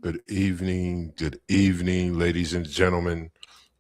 Good evening, ladies and gentlemen.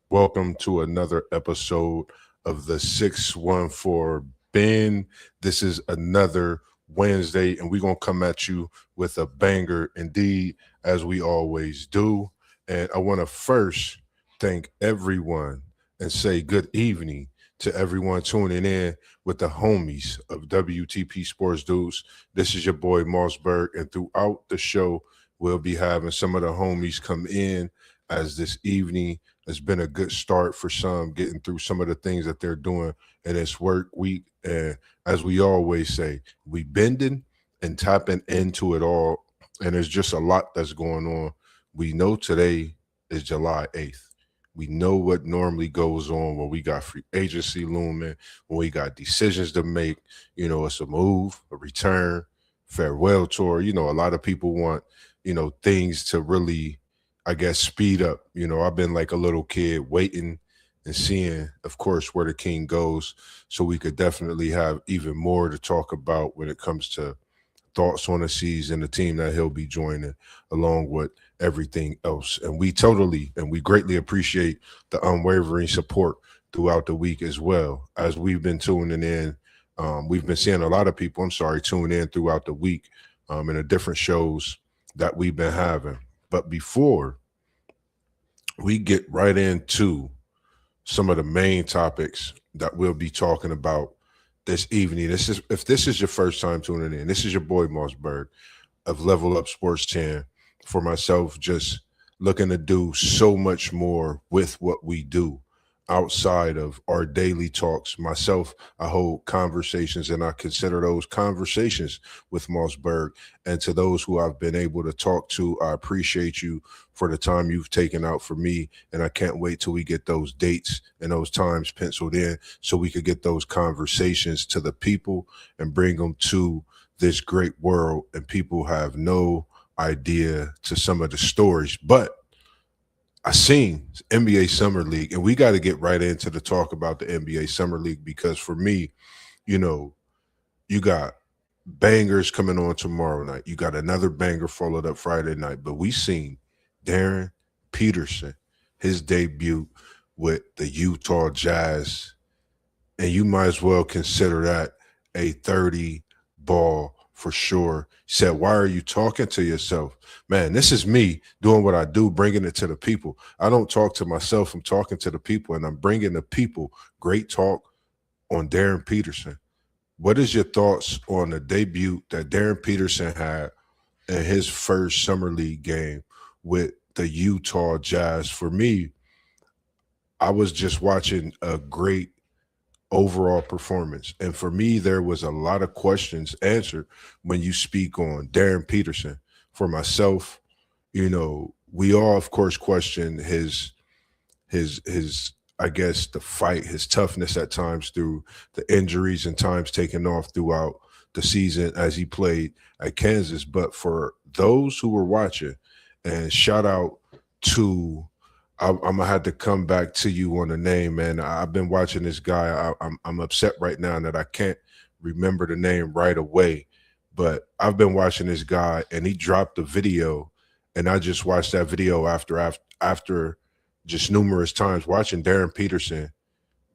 Welcome to another episode of the 614 Ben. This is another Wednesday, and we're going to come at you with a banger indeed, as we always do. And I want to first thank everyone and say good evening to everyone tuning in with the homies of WTP Sports Dudes. This is your boy Mossberg, and throughout the show, we'll be having some of the homies come in as this evening has been a good start for some, getting through some of the things that they're doing in this work week. And as we always say, we bending and tapping into it all. And there's just a lot that's going on. We know today is July 8th. We know what normally goes on when we got free agency looming, when we got decisions to make. It's a move, a return, farewell tour. A lot of people want, things to really, I guess, speed up. I've been like a little kid waiting and seeing, of course, where the king goes, so we could definitely have even more to talk about when it comes to thoughts on the season, the team that he'll be joining, along with everything else. And we greatly appreciate the unwavering support throughout the week as well. As we've been tuning in, we've been seeing a lot of people, tune in throughout the week in the different shows that we've been having. But before we get right into some of the main topics that we'll be talking about this evening. If this is your first time tuning in, this is your boy Mossberg of Level Up Sports 10. For myself, just looking to do so much more with what we do outside of our daily talks. Myself, I hold conversations and I consider those conversations with Mossberg. And to those who I've been able to talk to, I appreciate you for the time you've taken out for me. And I can't wait till we get those dates and those times penciled in so we could get those conversations to the people and bring them to this great world. And people have no idea to some of the stories. But I seen NBA Summer League, and we got to get right into the talk about the NBA Summer League because for me, you know, you got bangers coming on tomorrow night. You got another banger followed up Friday night. But we seen Darren Peterson, his debut with the Utah Jazz, and you might as well consider that a 30 ball for sure. Said, why are you talking to yourself? Man, this is me doing what I do, bringing it to the people. I don't talk to myself. I'm talking to the people, and I'm bringing the people great talk on Darren Peterson. What is your thoughts on the debut that Darren Peterson had in his first summer league game with the Utah Jazz? For me, I was just watching a great overall performance. And for me, there was a lot of questions answered when you speak on Darren Peterson. For myself, we all of course question his I guess the fight, his toughness at times through the injuries and times taken off throughout the season as he played at Kansas. But for those who were watching, and shout out to I'm gonna have to come back to you on the name, man. I've been watching this guy. I'm upset right now that I can't remember the name right away, but I've been watching this guy, and he dropped a video, and I just watched that video after just numerous times watching Darren Peterson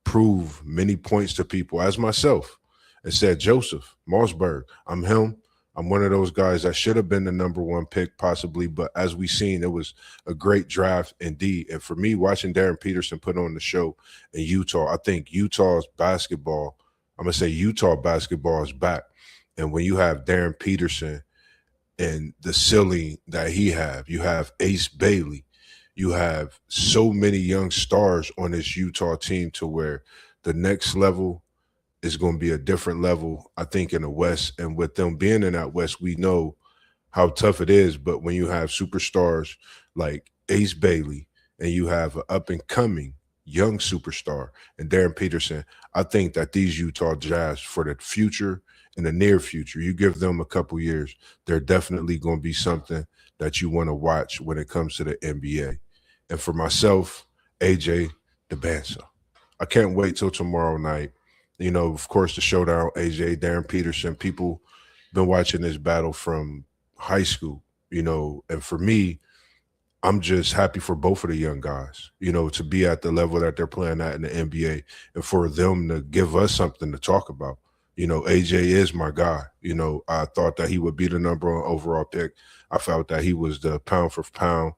prove many points to people as myself, and said, Joseph Mossberg, I'm him. I'm one of those guys that should have been the number one pick possibly, but as we seen, it was a great draft indeed. And for me, watching Darren Peterson put on the show in Utah, I think Utah basketball is back. And when you have Darren Peterson and the ceiling that you have Ace Bailey, you have so many young stars on this Utah team to where the next level is going to be a different level, I think, in the West. And with them being in that West, we know how tough it is. But when you have superstars like Ace Bailey and you have an up and coming young superstar and Darren Peterson, I think that these Utah Jazz for the future, in the near future, you give them a couple years, they're definitely going to be something that you want to watch when it comes to the NBA. And for myself, AJ DeBansa, I can't wait till tomorrow night. Of course, the showdown, AJ, Darren Peterson, people been watching this battle from high school, and for me, I'm just happy for both of the young guys, to be at the level that they're playing at in the NBA and for them to give us something to talk about. AJ is my guy. I thought that he would be the number one overall pick. I felt that he was the pound for pound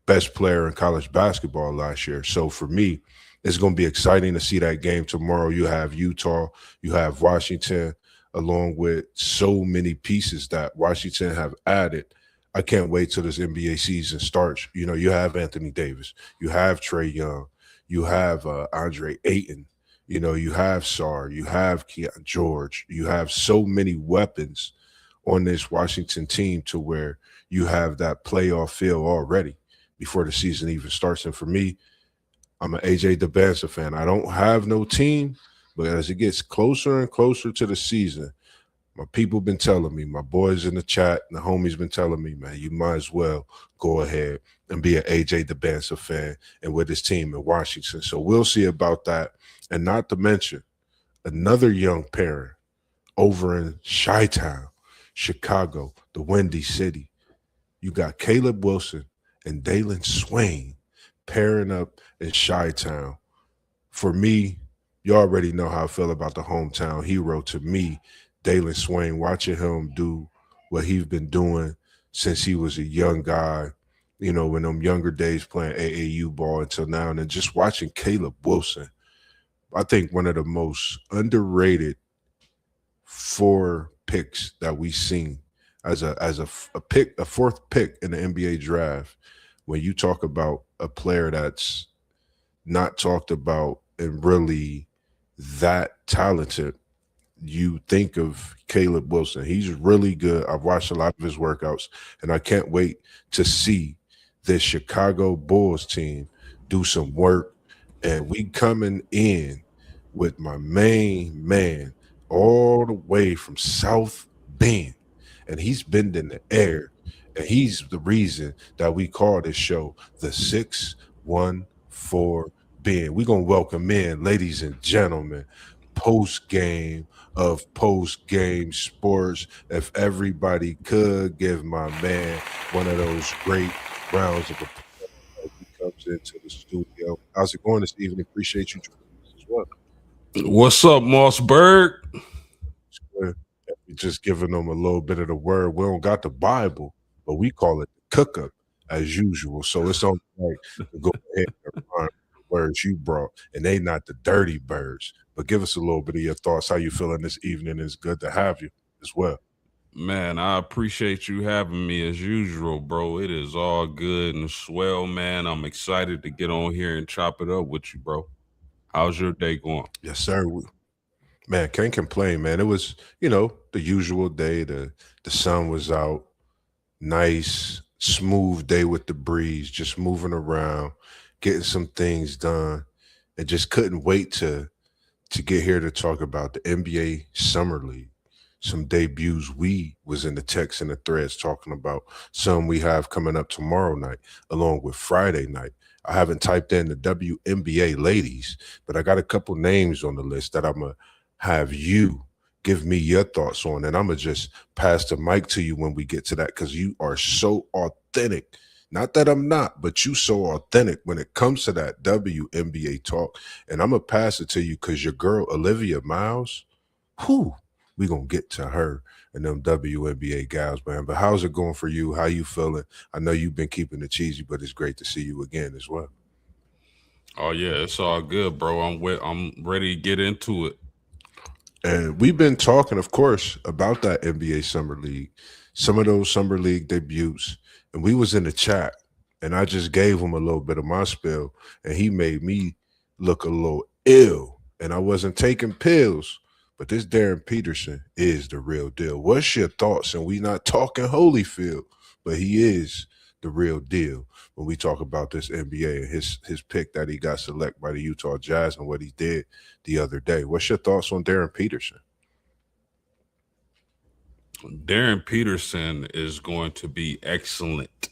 best player in college basketball last year. So for me, it's going to be exciting to see that game tomorrow. You have Utah, you have Washington, along with so many pieces that Washington have added. I can't wait till this NBA season starts. You have Anthony Davis, you have Trey Young, you have Andre Ayton, you have Sar, you have Keon George, you have so many weapons on this Washington team to where you have that playoff feel already before the season even starts. And for me, I'm an AJ DeBanza fan. I don't have no team, but as it gets closer and closer to the season, my people been telling me, my boys in the chat, and the homies been telling me, man, you might as well go ahead and be an AJ DeBanza fan and with his team in Washington. So we'll see about that. And not to mention another young parent over in Chi-Town, Chicago, the Windy City. You got Caleb Wilson and Dalen Swain pairing up in Chi-Town. For me, you already know how I feel about the hometown hero. To me, Dalen Swain, watching him do what he's been doing since he was a young guy, in them younger days playing AAU ball until now, and then just watching Caleb Wilson. I think one of the most underrated four picks that we've seen as a pick, a fourth pick in the NBA draft. When you talk about a player that's not talked about and really that talented, you think of Caleb Wilson. He's really good. I've watched a lot of his workouts, and I can't wait to see this Chicago Bulls team do some work. And we coming in with my main man all the way from South Bend, and he's bending the air, and he's the reason that we call this show the 614 Bend. We're gonna welcome in, ladies and gentlemen, post game of post game sports. If everybody could give my man one of those great rounds of applause as he comes into the studio. How's it going this evening? Appreciate you joining us as well. What's up, Mossberg? We're just giving them a little bit of the word. We don't got the Bible, but we call it the cook up as usual. So it's only right to go ahead and find the words you brought, and they not the dirty birds. But give us a little bit of your thoughts. How you feeling this evening? It's good to have you as well. Man, I appreciate you having me as usual, bro. It is all good and swell, man. I'm excited to get on here and chop it up with you, bro. How's your day going? Yes, sir. Man, can't complain, man. It was, the usual day. The sun was out, nice, smooth day with the breeze, just moving around, getting some things done, and just couldn't wait to get here to talk about the NBA Summer League. Some debuts we was in the text and the threads talking about. Some we have coming up tomorrow night, along with Friday night. I haven't typed in the WNBA ladies, but I got a couple names on the list that I'm gonna have you give me your thoughts on, and I'm gonna just pass the mic to you when we get to that because you are so authentic. Not that I'm not, but you so authentic when it comes to that WNBA talk. And I'm gonna pass it to you because your girl Olivia Miles, whew, we gonna get to her and them WNBA gals, man. But how's it going for you? How you feeling? I know you've been keeping it cheesy, but it's great to see you again as well. Oh yeah, it's all good, bro. I'm ready to get into it. And we've been talking, of course, about that NBA Summer League, some of those Summer League debuts. And we was in the chat, and I just gave him a little bit of my spill, and he made me look a little ill. And I wasn't taking pills, but this Darren Peterson is the real deal. What's your thoughts? And we not talking Holyfield, but he is the real deal when we talk about this NBA and his pick that he got selected by the Utah Jazz and what he did the other day. What's your thoughts on Darren Peterson? Darren Peterson is going to be excellent.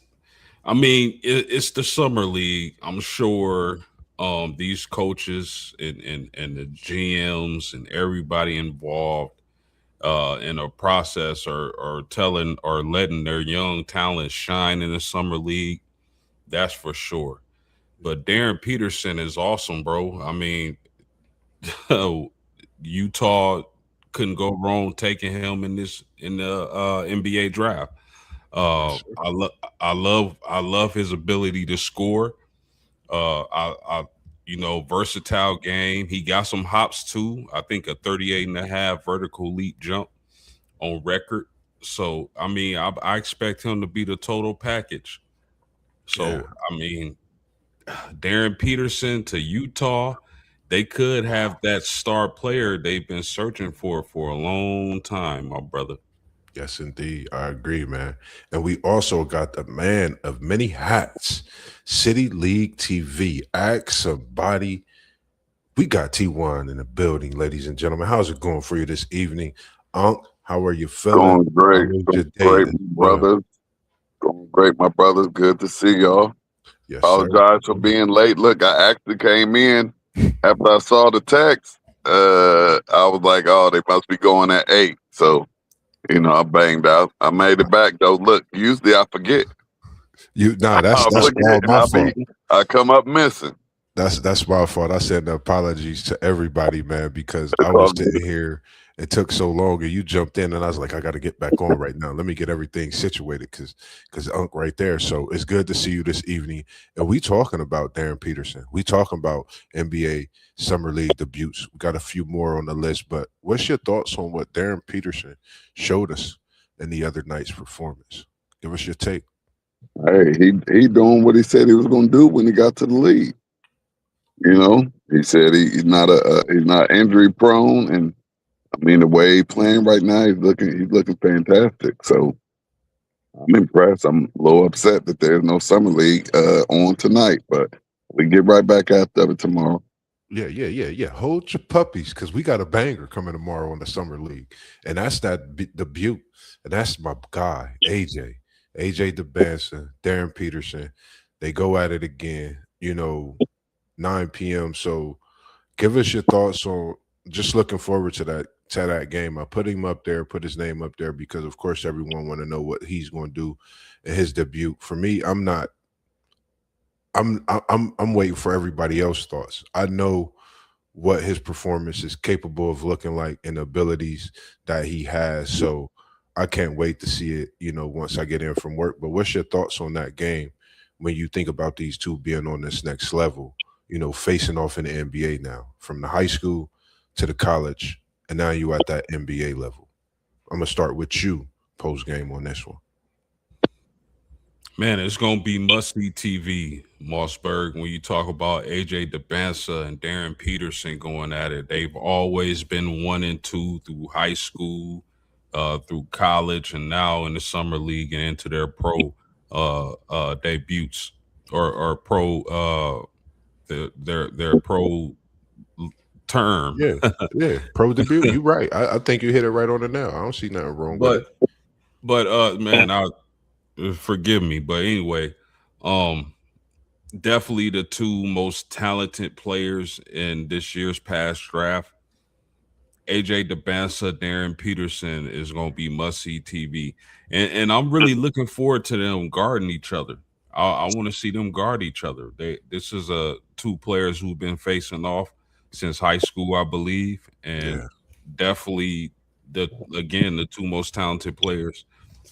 I mean, it's the summer league. I'm sure these coaches and the GMs and everybody involved in a process are telling or letting their young talent shine in the summer league. That's for sure. But Darren Peterson is awesome, bro. I mean, Utah couldn't go wrong taking him in the NBA draft. Yes, Uh, sir. I love I love his ability to score. I versatile game. He got some hops too. I think a 38 and a half vertical leap jump on record. So I mean, I expect him to be the total package. Yeah. So I mean, Darren Peterson to Utah, they could have that star player they've been searching for a long time, my brother. Yes, indeed. I agree, man. And we also got the man of many hats, City League TV. Ask somebody. We got T1 in the building, ladies and gentlemen. How's it going for you this evening? Unc, how are you feeling? Going How great. was your Going day great, as my well? brothers. Going great, my brothers. Good to see y'all. Yes, sir. Apologize for being late. Look, I actually came in after I saw the text. I was like, oh, they must be going at 8. So, I banged out. I made it back though. Look, usually I forget. That's I all forget and my fault. I come up missing. That's my fault. I send apologies to everybody, man, because I It's was all good. sitting here. It took so long, and you jumped in, and I was like, I got to get back on right now. Let me get everything situated, because Unc right there. So it's good to see you this evening. And we talking about Darren Peterson. We talking about NBA Summer League debuts. We got a few more on the list, but what's your thoughts on what Darren Peterson showed us in the other night's performance? Give us your take. Hey, he doing what he said he was gonna do when he got to the league. He said he's not he's not injury prone, and I mean, the way he's playing right now, he's looking fantastic. So I'm impressed. I'm a little upset that there's no summer league on tonight, but we get right back after it tomorrow. Yeah. Hold your puppies, because we got a banger coming tomorrow on the summer league, and that's the Butte, and that's my guy AJ DeBanson, Darren Peterson. They go at it again. 9 p.m. So give us your thoughts on. Just looking forward to that game. I put him up there, put his name up there because of course everyone want to know what he's going to do in his debut. For me, I'm not. I'm waiting for everybody else's thoughts. I know what his performance is capable of looking like and the abilities that he has. So I can't wait to see it, once I get in from work. But what's your thoughts on that game when you think about these two being on this next level, facing off in the NBA now, from the high school to the college, and now you at that NBA level? I'm gonna start with you post game on this one. Man, it's gonna be must-see TV, Mossberg. When you talk about AJ DeBansa and Darren Peterson going at it, they've always been 1 and 2 through high school, through college, and now in the summer league and into their pro debuts or pro their pro term. Yeah, yeah. Pro debut. You right. I think you hit it right on the nail. I don't see nothing wrong with but it. man, I forgive me, but anyway, um definitely the two most talented players in this year's past draft. AJ DeBansa, Darren Peterson is going to be must see TV, and I'm really looking forward to them guarding each other. I want to see them guard each other. This is two players who've been facing off since high school, I believe, and Yeah. definitely the two most talented players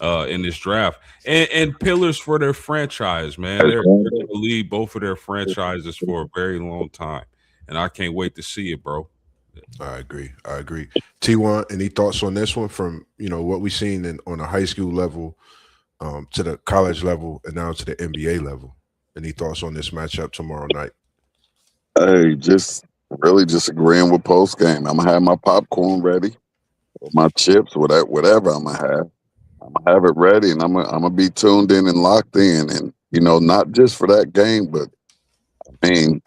in this draft, and pillars for their franchise. Man, they're going to lead both of their franchises for a very long time, and I can't wait to see it, bro. I agree. I agree. T1, any thoughts on this one from what we've seen on a high school level, to the college level, and now to the NBA level? Any thoughts on this matchup tomorrow night? Hey, just really just agreeing with post game. I'm gonna have my popcorn ready, or my chips, whatever I'm gonna have. I'm gonna have it ready, and I'm gonna be tuned in and locked in, and not just for that game, but I mean,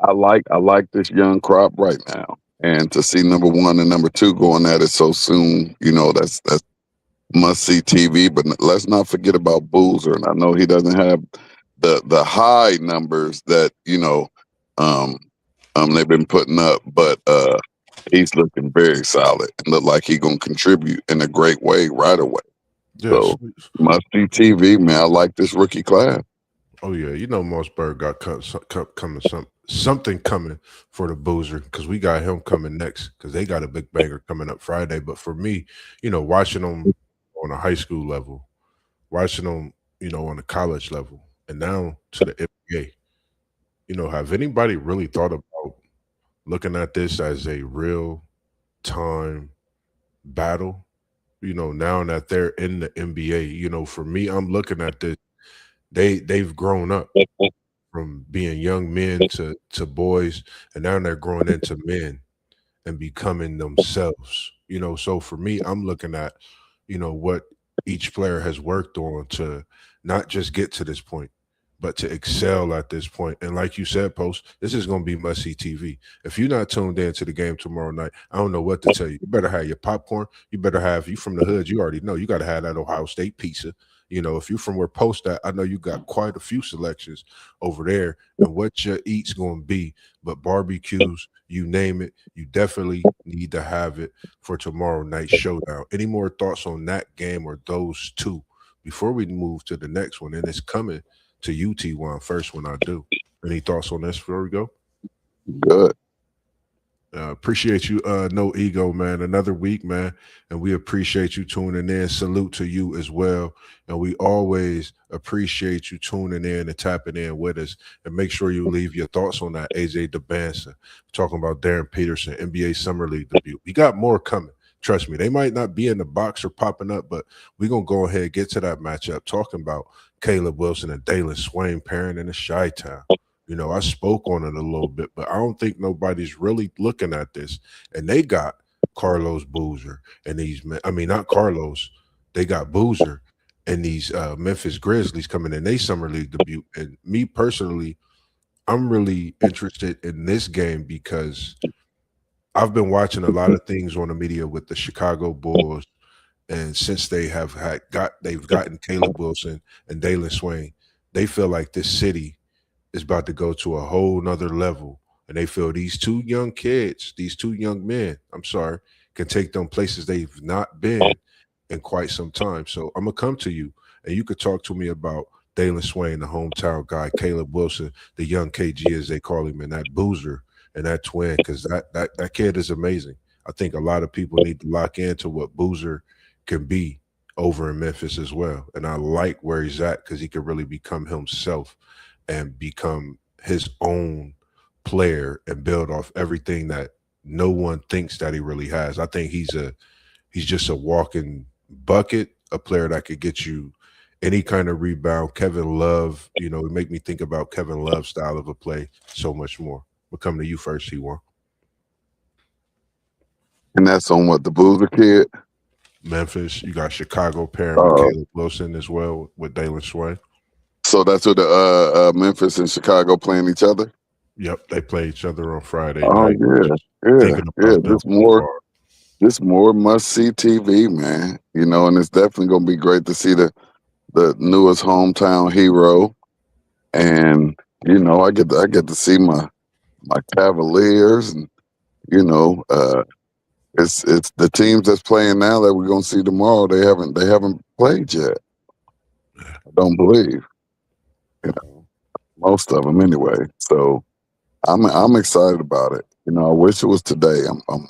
I like this young crop right now, and to see number one and number two going at it so soon, that's must see TV. But let's not forget about Boozer, and I know he doesn't have the high numbers that um they've been putting up, but he's looking very solid and look like he's gonna contribute in a great way right away. Yes. So must see TV, man. I like this rookie class. Oh yeah, you know Mossberg got coming something coming for the Boozer because we got him coming next because they got a big banger coming up Friday. But for me, watching them on a high school level, watching them, on a college level, and now to the NBA. Have anybody really thought about looking at this as a real time battle? Now that they're in the NBA, for me, I'm looking at this. They've grown up from being young men to boys, and now they're growing into men and becoming themselves. So for me, I'm looking at, what each player has worked on to not just get to this point, but to excel at this point. And like you said, Post, this is going to be must see TV. If you're not tuned in to the game tomorrow night, I don't know what to tell you. You better have your popcorn. You better have, you from the hood, you already know, you got to have that Ohio State pizza. If you're from where Post at, I know you got quite a few selections over there and what your eat's going to be. But barbecues, you name it, you definitely need to have it for tomorrow night's showdown. Any more thoughts on that game or those two before we move to the next one? And it's coming to UT1 first when I do. Any thoughts on this before we go? Good. Appreciate you. No ego, man. Another week, man. And we appreciate you tuning in. Salute to you as well. And we always appreciate you tuning in and tapping in with us. And make sure you leave your thoughts on that AJ DeBansa. Talking about Darren Peterson, NBA Summer League debut. We got more coming. Trust me, they might not be in the box or popping up, but we're going to go ahead and get to that matchup. Talking about Caleb Wilson and Dalen Swain pairing in the Chi-Town. I spoke on it a little bit, but I don't think nobody's really looking at this. And they got Carlos Boozer and these men. I mean, not Carlos. They got Boozer and these Memphis Grizzlies coming in. They summer league debut. And me personally, I'm really interested in this game because I've been watching a lot of things on the media with the Chicago Bulls. And since they've gotten Caleb Wilson and Dalen Swain, they feel like this city is about to go to a whole nother level. And they feel these two young kids, these two young men, I'm sorry, can take them places they've not been in quite some time. So I'm gonna come to you and you could talk to me about Dalen Swain, the hometown guy, Caleb Wilson, the young KG as they call him, and that Boozer and that twin, because that kid is amazing. I think a lot of people need to lock into what Boozer can be over in Memphis as well. And I like where he's at because he can really become himself and become his own player and build off everything that no one thinks that he really has. I think he's just a walking bucket, a player that could get you any kind of rebound. Kevin Love, it make me think about Kevin Love's style of a play so much more. We'll come to you first, T1. And that's on what, the Boozer kid? Memphis. You got Chicago pairing with Caleb Wilson as well with Dalen Swain. So that's what the Memphis and Chicago playing each other? Yep, they play each other on Friday night. Yeah. This more must see TV, man. And it's definitely gonna be great to see the newest hometown hero. And I get to see my Cavaliers, and it's the teams that's playing now that we're gonna see tomorrow. They haven't played yet. I don't believe. Most of them anyway. So I'm excited about it. I wish it was today. I'm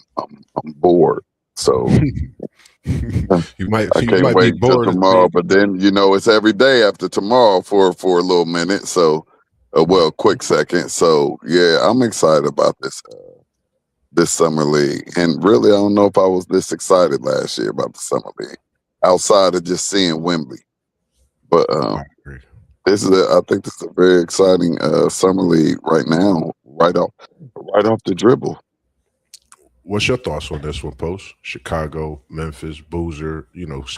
bored. So you might wait be bored till tomorrow. But then it's every day after tomorrow for a little minute. So quick second. So yeah, I'm excited about this summer league. And really, I don't know if I was this excited last year about the summer league, outside of just seeing Wembley. But I think this is a very exciting summer league right now, right off the dribble. What's your thoughts on this one, Post? Chicago, Memphis, Boozer,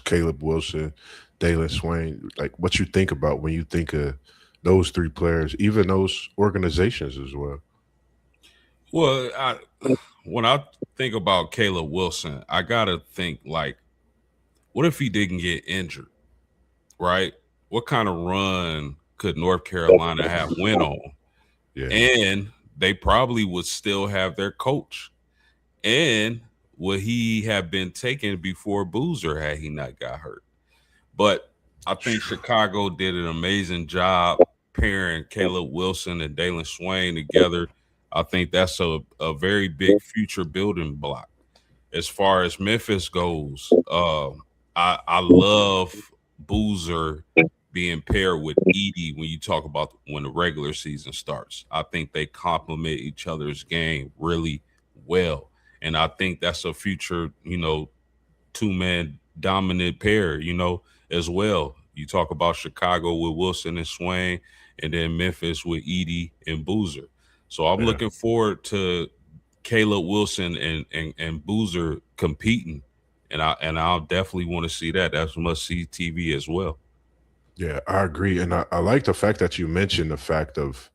Caleb Wilson, Dalen Swain. Like, what you think about when you think of those three players, even those organizations as well? Well, when I think about Caleb Wilson, I gotta think like, what if he didn't get injured, right? What kind of run could North Carolina have went on? Yeah. And they probably would still have their coach. And would he have been taken before Boozer had he not got hurt? But I think Chicago did an amazing job pairing Caleb Wilson and Dalen Swain together, I think that's a very big future building block. As far as Memphis goes, I love Boozer being paired with Edie when you talk about when the regular season starts. I think they complement each other's game really well. And I think that's a future, two-man dominant pair, as well. You talk about Chicago with Wilson and Swain, and then Memphis with Edie and Boozer. So I'm Yeah. looking forward to Caleb Wilson and Boozer competing, and I'll definitely want to see that. That's must see TV as well. Yeah, I agree. And I like the fact that you mentioned the fact of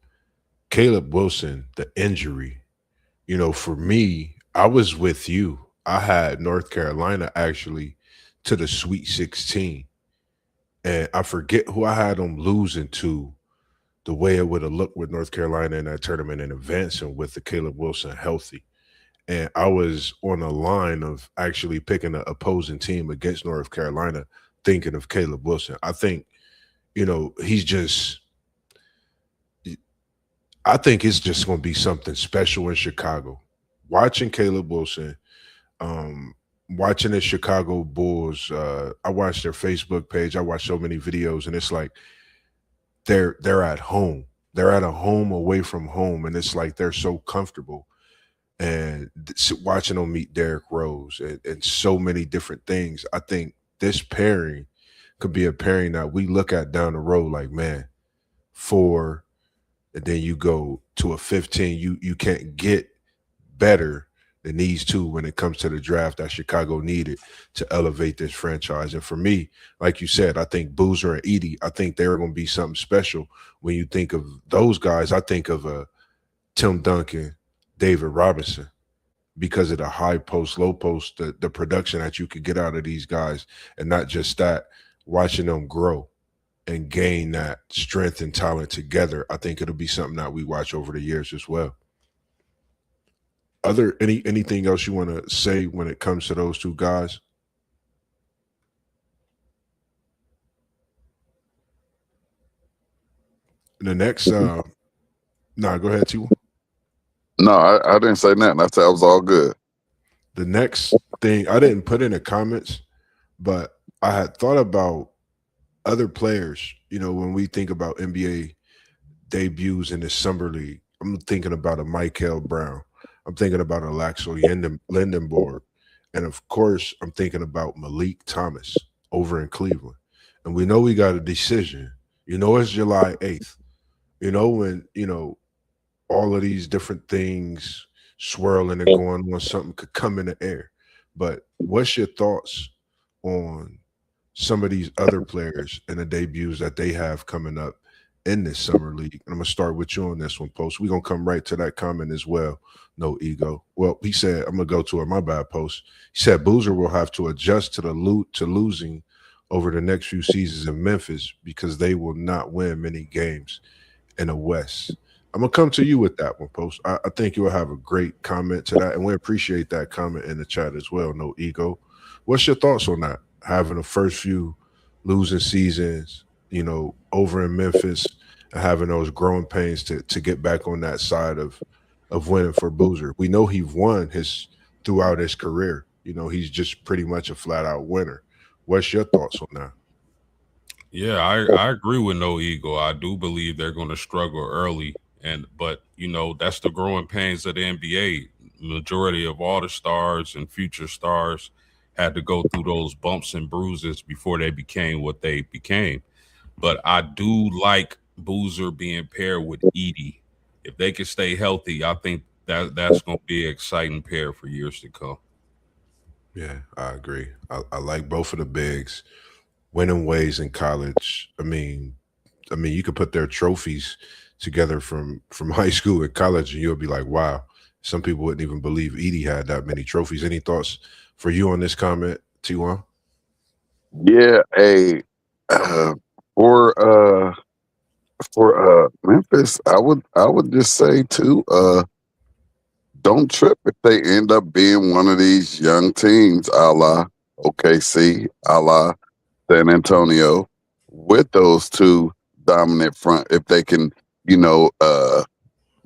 Caleb Wilson, the injury. For me, I was with you. I had North Carolina actually to the Sweet 16. And I forget who I had them losing to, the way it would have looked with North Carolina in that tournament and advancing with the Caleb Wilson healthy. And I was on the line of actually picking an opposing team against North Carolina, thinking of Caleb Wilson. I think, he's just, I think it's just going to be something special in Chicago. Watching Caleb Wilson, um, watching the Chicago Bulls, I watched their Facebook page. I watched so many videos, and it's like they're at home. They're at a home away from home, and it's like they're so comfortable. And watching them meet Derrick Rose and so many different things, I think this pairing could be a pairing that we look at down the road like, man, 4, and then you go to a 15. You can't get better than these two when it comes to the draft that Chicago needed to elevate this franchise. And for me, like you said, I think Boozer and Edie, I think they're going to be something special. When you think of those guys, I think of Tim Duncan, David Robinson, because of the high post, low post, the production that you could get out of these guys, and not just that, watching them grow and gain that strength and talent together. I think it'll be something that we watch over the years as well. Anything else you want to say when it comes to those two guys? The next, go ahead, T. No, I didn't say nothing. I said I was all good. The next thing I didn't put in the comments, but I had thought about other players. When we think about NBA debuts in the summer league, I'm thinking about a Michael Brown. I'm thinking about Alaxo Lindenborg. And of course, I'm thinking about Malik Thomas over in Cleveland. And we know we got a decision. It's July 8th. When all of these different things swirling and going on, something could come in the air. But what's your thoughts on some of these other players and the debuts that they have coming up in this summer league? And I'm going to start with you on this one, Post. We're going to come right to that comment as well. No ego. Well, he said, I'm going to go to it. My bad, Post. He said Boozer will have to adjust to losing over the next few seasons in Memphis because they will not win many games in the West. I'm going to come to you with that one, Post. I think you'll have a great comment to that, and we appreciate that comment in the chat as well. No ego. What's your thoughts on that? Having the first few losing seasons, over in Memphis, and having those growing pains to get back on that side of winning for Boozer. We know he won throughout his career. He's just pretty much a flat out winner. What's your thoughts on that? Yeah, I agree with no ego. I do believe they're going to struggle early, but that's the growing pains of the NBA. Majority of all the stars and future stars had to go through those bumps and bruises before they became what they became. But I do like Boozer being paired with Edie. If they can stay healthy, I think that's going to be an exciting pair for years to come. Yeah, I agree. I like both of the bigs. Winning ways in college. I mean, you could put their trophies together from high school and college, and you'll be like, wow. Some people wouldn't even believe Edie had that many trophies. Any thoughts for you on this comment, T1? Yeah, for Memphis, I would just say too, don't trip if they end up being one of these young teams, a la OKC, a la San Antonio, with those two dominant front, if they can,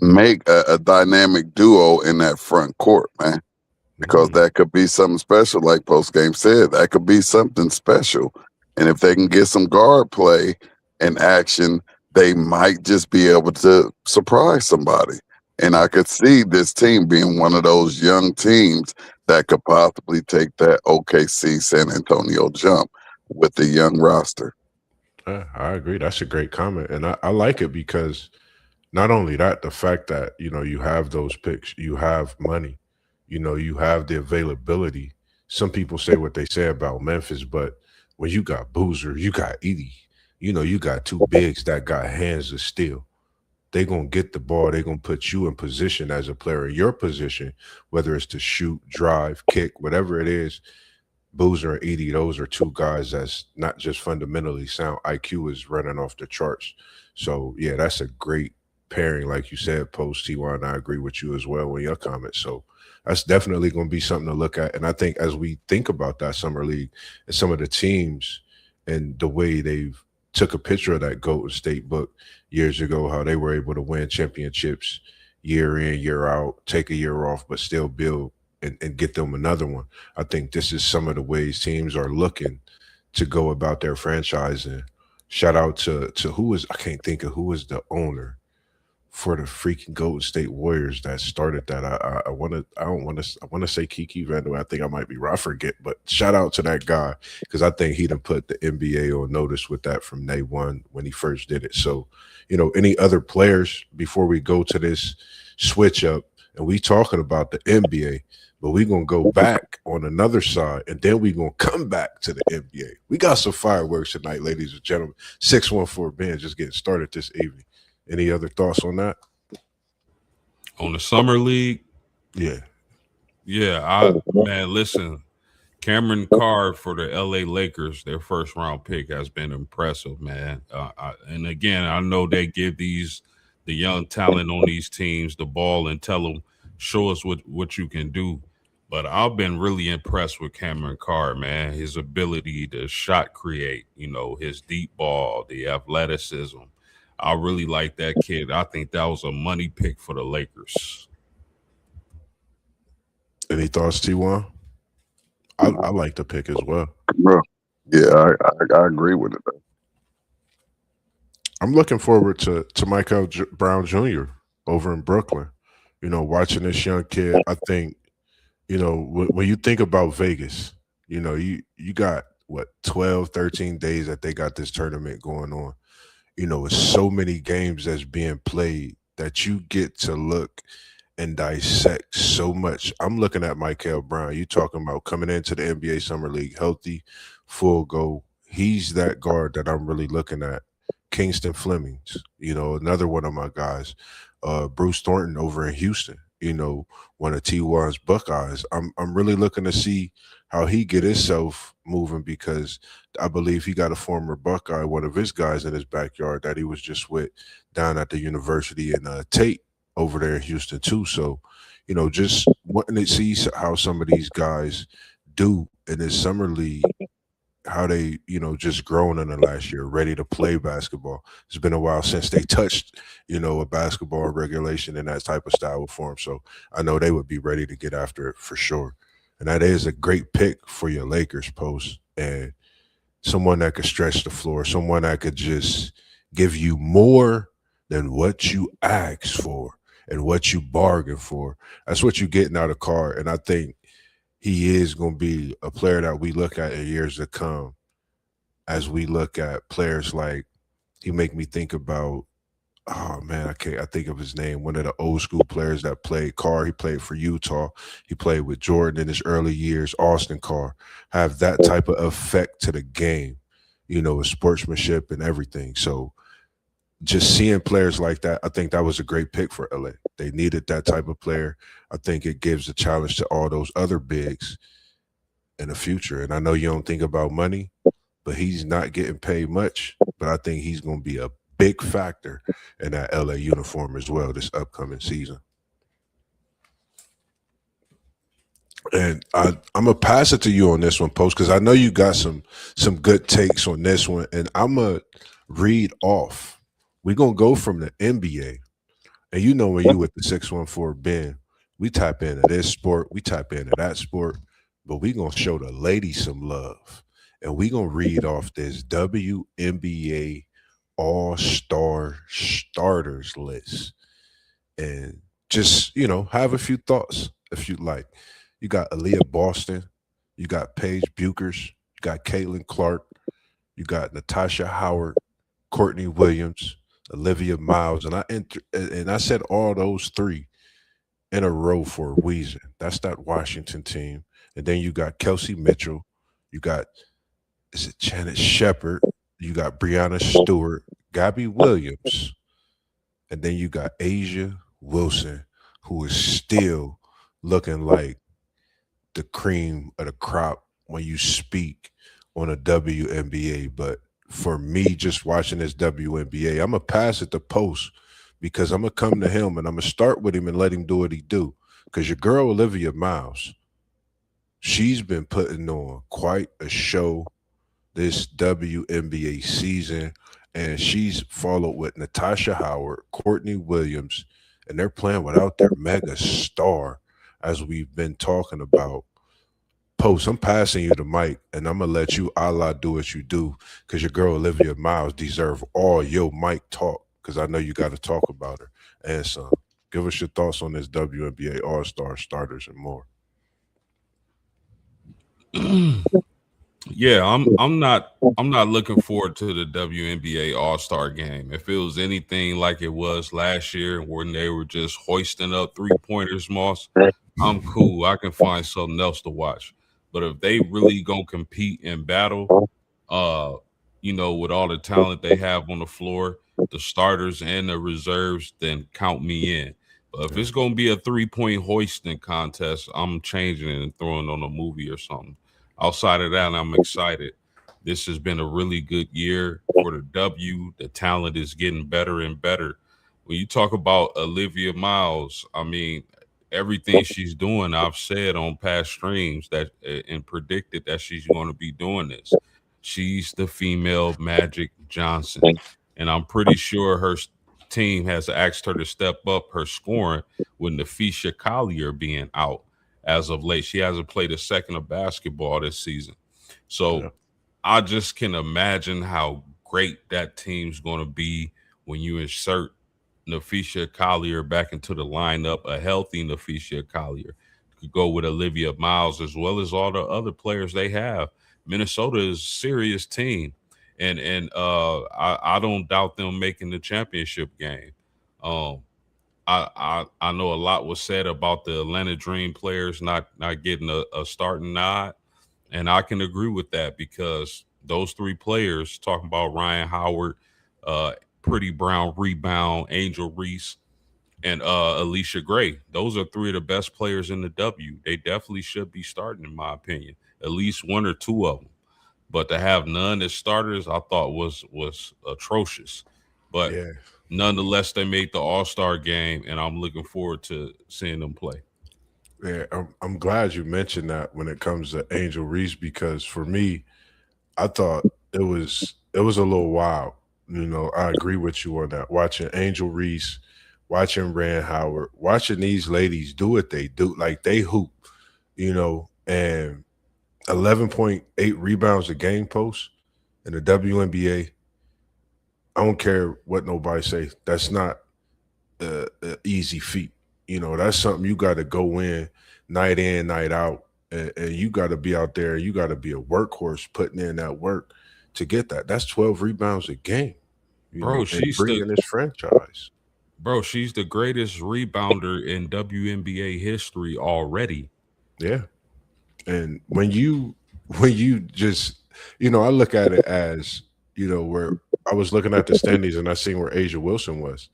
make a dynamic duo in that front court, man. Because that could be something special, like post game said. That could be something special. And if they can get some guard play and action, they might just be able to surprise somebody. And I could see this team being one of those young teams that could possibly take that OKC San Antonio jump with the young roster. I agree. That's a great comment. And I like it because not only that, the fact that, you have those picks, you have money, you have the availability. Some people say what they say about Memphis, but when you got Boozer, you got Edie, you got two bigs that got hands of steel. They're going to get the ball. They're going to put you in position as a player in your position, whether it's to shoot, drive, kick, whatever it is. Boozer and Edie, those are two guys that's not just fundamentally sound. IQ is running off the charts. So, yeah, that's a great pairing, like you said, post T1, and I agree with you as well in your comments. So that's definitely going to be something to look at. And I think as we think about that summer league and some of the teams and the way they've took a picture of that Golden State book years ago, how they were able to win championships year in, year out, take a year off, but still build and get them another one. I think this is some of the ways teams are looking to go about their franchise. And shout out to I can't think of who is the owner for the freaking Golden State Warriors that started that. I want to say Kiki Vandal. I think I might be right. I forget, but shout out to that guy because I think he done put the NBA on notice with that from day one when he first did it. So, any other players before we go to this switch up and we talking about the NBA, but we're going to go back on another side and then we're going to come back to the NBA. We got some fireworks tonight, ladies and gentlemen. 614 Ben just getting started this evening. Any other thoughts on that? On the summer league? Yeah. Man, listen, Cameron Carr for the LA Lakers, their first round pick has been impressive, man. And again, I know they give the young talent on these teams the ball and tell them, show us what you can do. But I've been really impressed with Cameron Carr, man. His ability to shot create, his deep ball, the athleticism. I really like that kid. I think that was a money pick for the Lakers. Any thoughts, T1? I like the pick as well. Yeah, I agree with it. I'm looking forward to Michael Brown Jr. over in Brooklyn. Watching this young kid, I think, when you think about Vegas, you got, 12, 13 days that they got this tournament going on. It's so many games that's being played that you get to look and dissect so much. I'm looking at Michael Brown. You talking about coming into the NBA Summer League healthy, full go. He's that guard that I'm really looking at. Kingston Flemings, another one of my guys. Bruce Thornton over in Houston, one of T1's Buckeyes. I'm really looking to see how he get himself moving because I believe he got a former Buckeye, one of his guys in his backyard that he was just with down at the university in Tate over there in Houston too. So, just wanting to see how some of these guys do in this summer league, how they, just grown in the last year, ready to play basketball. It's been a while since they touched, a basketball regulation in that type of style of form. So I know they would be ready to get after it for sure. And that is a great pick for your Lakers post and someone that could stretch the floor, someone that could just give you more than what you asked for and what you bargained for. That's what you're getting out of Carr. And I think he is going to be a player that we look at in years to come as we look at players like, he make me think about, oh man, I think of his name. One of the old school players that played Carr. He played for Utah. He played with Jordan in his early years. Austin Carr have that type of effect to the game, with sportsmanship and everything. So just seeing players like that, I think that was a great pick for LA. They needed that type of player. I think it gives a challenge to all those other bigs in the future. And I know you don't think about money, but he's not getting paid much. But I think he's going to be a big factor in that LA uniform as well this upcoming season. And I'm gonna pass it to you on this one, Post, because I know you got some good takes on this one, and I'm gonna read off. We're gonna go from the NBA. And you know when you with the 614 Ben, we tap into this sport, we tap into that sport, but we gonna show the ladies some love. And we gonna read off this WNBA All-Star starters list. And just, have a few thoughts if you like. You got Aaliyah Boston, you got Paige Buchers, you got Caitlin Clark, you got Natasha Howard, Courtney Williams, Olivia Miles, and I said all those three in a row for a reason. That's that Washington team, and then you got Kelsey Mitchell, you got is it Janet Shepard, you got Brianna Stewart, Gabby Williams, and then you got Asia Wilson, who is still looking like the cream of the crop when you speak on a WNBA. But for me, just watching this WNBA, I'm gonna pass it to Post because I'm gonna come to him and I'm gonna start with him and let him do what he do. Because your girl Olivia Miles, she's been putting on quite a show this WNBA season, and she's followed with Natasha Howard, Courtney Williams, and they're playing without their mega star, as we've been talking about. Post, I'm passing you the mic, and I'm gonna let you, Allah, do what you do, because your girl Olivia Miles deserve all your mic talk, because I know you got to talk about her and some. Give us your thoughts on this WNBA All Star starters and more. Yeah, I'm not looking forward to the WNBA All-Star game. If it was anything like it was last year when they were just hoisting up three-pointers, Moss, I'm cool. I can find something else to watch. But if they really gonna compete and battle, uh, with all the talent they have on the floor, the starters and the reserves, then count me in. But if Yeah, it's gonna be a 3-point hoisting contest, I'm changing it and throwing on a movie or something. Outside of that, I'm excited. This has been a really good year for the W. The talent is getting better and better. When you talk about Olivia Miles, I mean, everything she's doing, I've said on past streams that and predicted that she's going to be doing this. She's the female Magic Johnson, and I'm pretty sure team has asked her to step up her scoring with Nafisha Collier being out as of late. She hasn't played a second of basketball this season. So yeah, I just can imagine how great that team's going to be when you insert Nafisha Collier back into the lineup, a healthy Nafisha Collier. Could go with Olivia Miles as well as all the other players they have. Minnesota is a serious team. And I don't doubt them making the championship game. Um, I know a lot was said about the Atlanta Dream players not getting a starting nod, and I can agree with that because those three players, talking about Ryan Howard, uh, Pretty Brown rebound, Angel Reese, and Alicia Gray, those are three of the best players in the W. They definitely should be starting, in my opinion, at least one or two of them. But to have none as starters, I thought was atrocious. But yeah. nonetheless, they made the All Star game, and I'm looking forward to seeing them play. Yeah, I'm glad you mentioned that when it comes to Angel Reese because for me, I thought it was a little wild. I agree with you on that. Watching Angel Reese, watching Rand Howard, watching these ladies do what they do, like they hoop, and 11.8 rebounds a game post in the WNBA. I don't care what nobody say. That's not a easy feat. That's something you got to go in, night out, and you got to be out there. You got to be a workhorse putting in that work to get that. That's 12 rebounds a game, Bro, and she's the bringing this franchise. she's the greatest rebounder in WNBA history already. Yeah. And when you just, I look at it as, where I was looking at the standings and I seen where Asia Wilson was.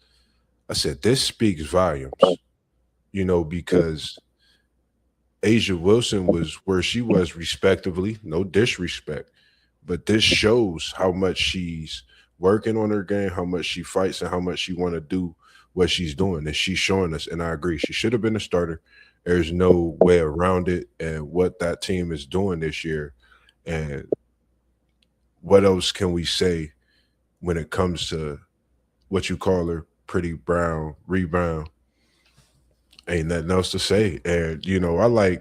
I said, this speaks volumes, because Asia Wilson was where she was respectively, no disrespect, but this shows how much she's working on her game, how much she fights, and how much she want to do what she's doing. And she's showing us. And I agree, she should have been a starter. There's no way around it. And what that team is doing this year, and what else can we say? when it comes to what you call her, pretty brown rebound. Ain't nothing else to say. And I like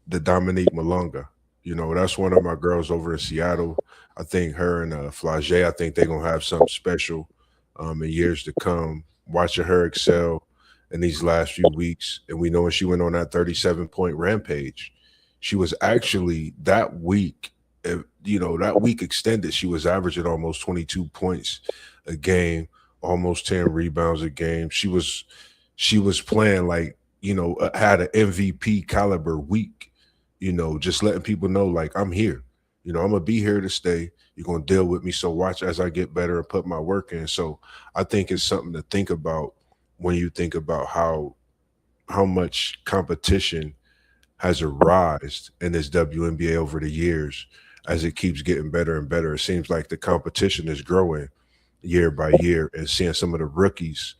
the Dominique Malonga. That's one of my girls over in Seattle. I think her and Flage, I think they're gonna have something special in years to come. Watching her excel in these last few weeks, and we know when she went on that 37-point rampage, she was actually that week. That week extended, she was averaging almost 22 points a game, almost 10 rebounds a game. She was playing like had an MVP caliber week. Just letting people know like I'm here. I'm gonna be here to stay. You're gonna deal with me. So watch as I get better and put my work in. So I think it's something to think about when you think about how much competition has arisen in this WNBA over the years as it keeps getting better and better. It seems like the competition is growing year by year, and seeing some of the rookies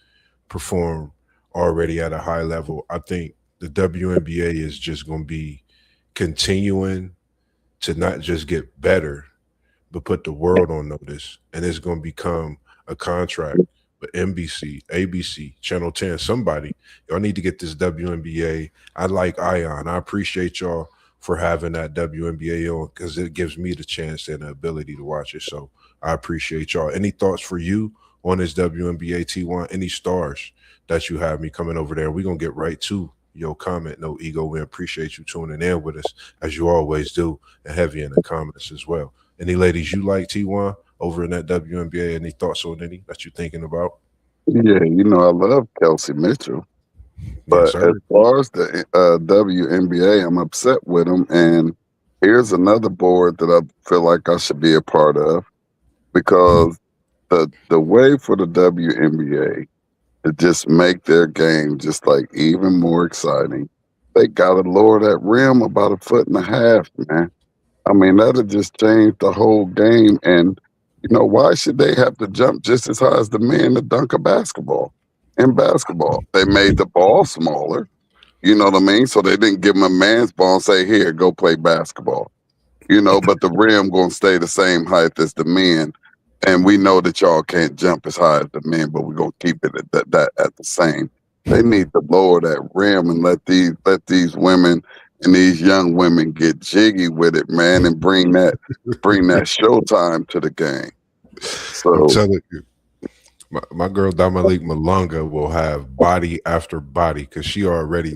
perform already at a high level. I think the WNBA is just going to be continuing to not just get better, but put the world on notice. And it's going to become a contract with NBC, ABC, Channel 10, somebody. Y'all need to get this WNBA. I like Ion. I appreciate y'all for having that WNBA on because it gives me the chance and the ability to watch it. So I appreciate y'all. Any thoughts for you on this WNBA T1? Any stars that you have me coming over there? We're going to get right to your comment. No ego. We appreciate you tuning in with us as you always do, and heavy in the comments as well. Any ladies you like, T1, over in that WNBA? Any thoughts on any that you're thinking about? Yeah, I love Kelsey Mitchell. But Yes, as far as the WNBA, I'm upset with them. And here's another board that I feel like I should be a part of, because the way for the WNBA to just make their game just like even more exciting, they got to lower that rim about 1.5 feet, man. I mean, that'll just change the whole game. And, why should they have to jump just as high as the men to dunk a basketball? In basketball, they made the ball smaller, you know what I mean? So they didn't give them a man's ball and say, here, go play basketball. But the rim going to stay the same height as the men. And we know that y'all can't jump as high as the men, but we're going to keep it at that at the same. They need to lower that rim and let these women and these young women get jiggy with it, man, and bring that showtime to the game. So I'm telling you, my girl Dominique Malonga will have body after body because she already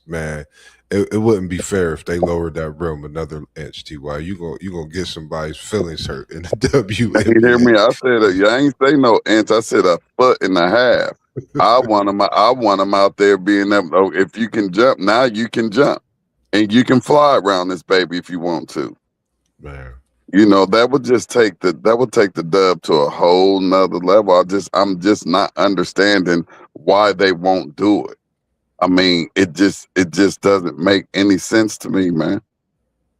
man. It wouldn't be fair if they lowered that rim another inch. Ty, you gonna get somebody's feelings hurt in the WNBA. you hear me? I said I ain't say no inch. I said 1.5 feet. I want them out there being that. Oh, if you can jump now, you can jump, and you can fly around this baby if you want to. Man. That would take the dub to a whole nother level. I'm just not understanding why they won't do it. I mean, it just doesn't make any sense to me, man.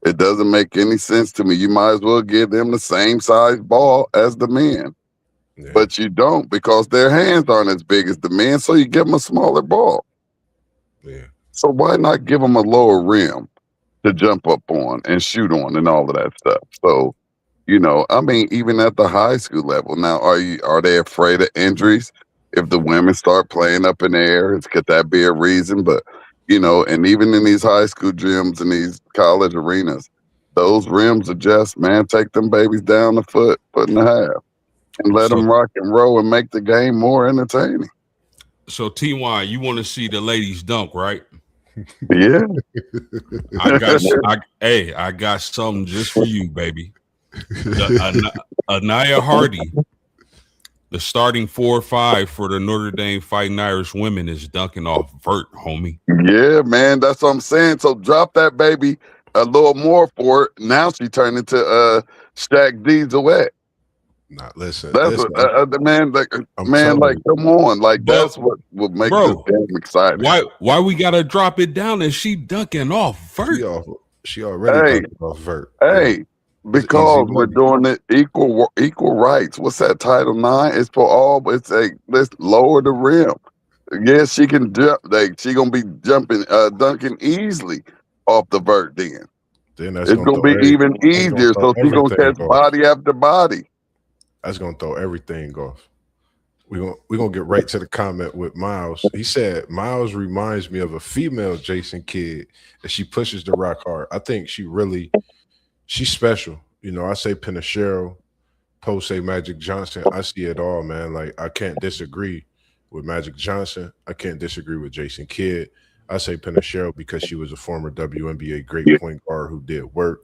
It doesn't make any sense to me. You might as well give them the same size ball as the men, but you don't, because their hands aren't as big as the men, so you give them a smaller ball. Yeah. So why not give them a lower rim to jump up on and shoot on and all of that stuff? So, I mean, even at the high school level now, are they afraid of injuries? If the women start playing up in the air, could that be a reason? But, and even in these high school gyms and these college arenas, those rims adjust, man, take them babies down 1.5 feet, and let them rock and roll and make the game more entertaining. So, TY, you want to see the ladies dunk, right? Yeah. I got something just for you, baby. Anaya Hardy, the starting 4-5 for the Notre Dame Fighting Irish women, is dunking off vert, homie. Yeah, man, that's what I'm saying. So drop that baby a little more for it. Now she turned into Shaq Diesel. Nah, listen. That's what man, come on, that's what would make this game exciting. Why we gotta drop it down and she dunking off vert? She already dunking off vert. Hey, because we're doing it equal rights. What's that, Title IX? It's for all. Let's lower the rim. Yes, she can jump. She gonna be dunking easily off the vert. Then it's gonna be even easier. So she's gonna catch body after body. That's gonna throw everything off. We're gonna get right to the comment with Miles. He said Miles reminds me of a female Jason Kidd, and she pushes the rock hard. I think she's special. I say Pinachero, Poe say Magic Johnson. I see it all, man. Like I can't disagree with Magic Johnson. I can't disagree with Jason Kidd. I say Pinachero because she was a former WNBA great point guard who did work.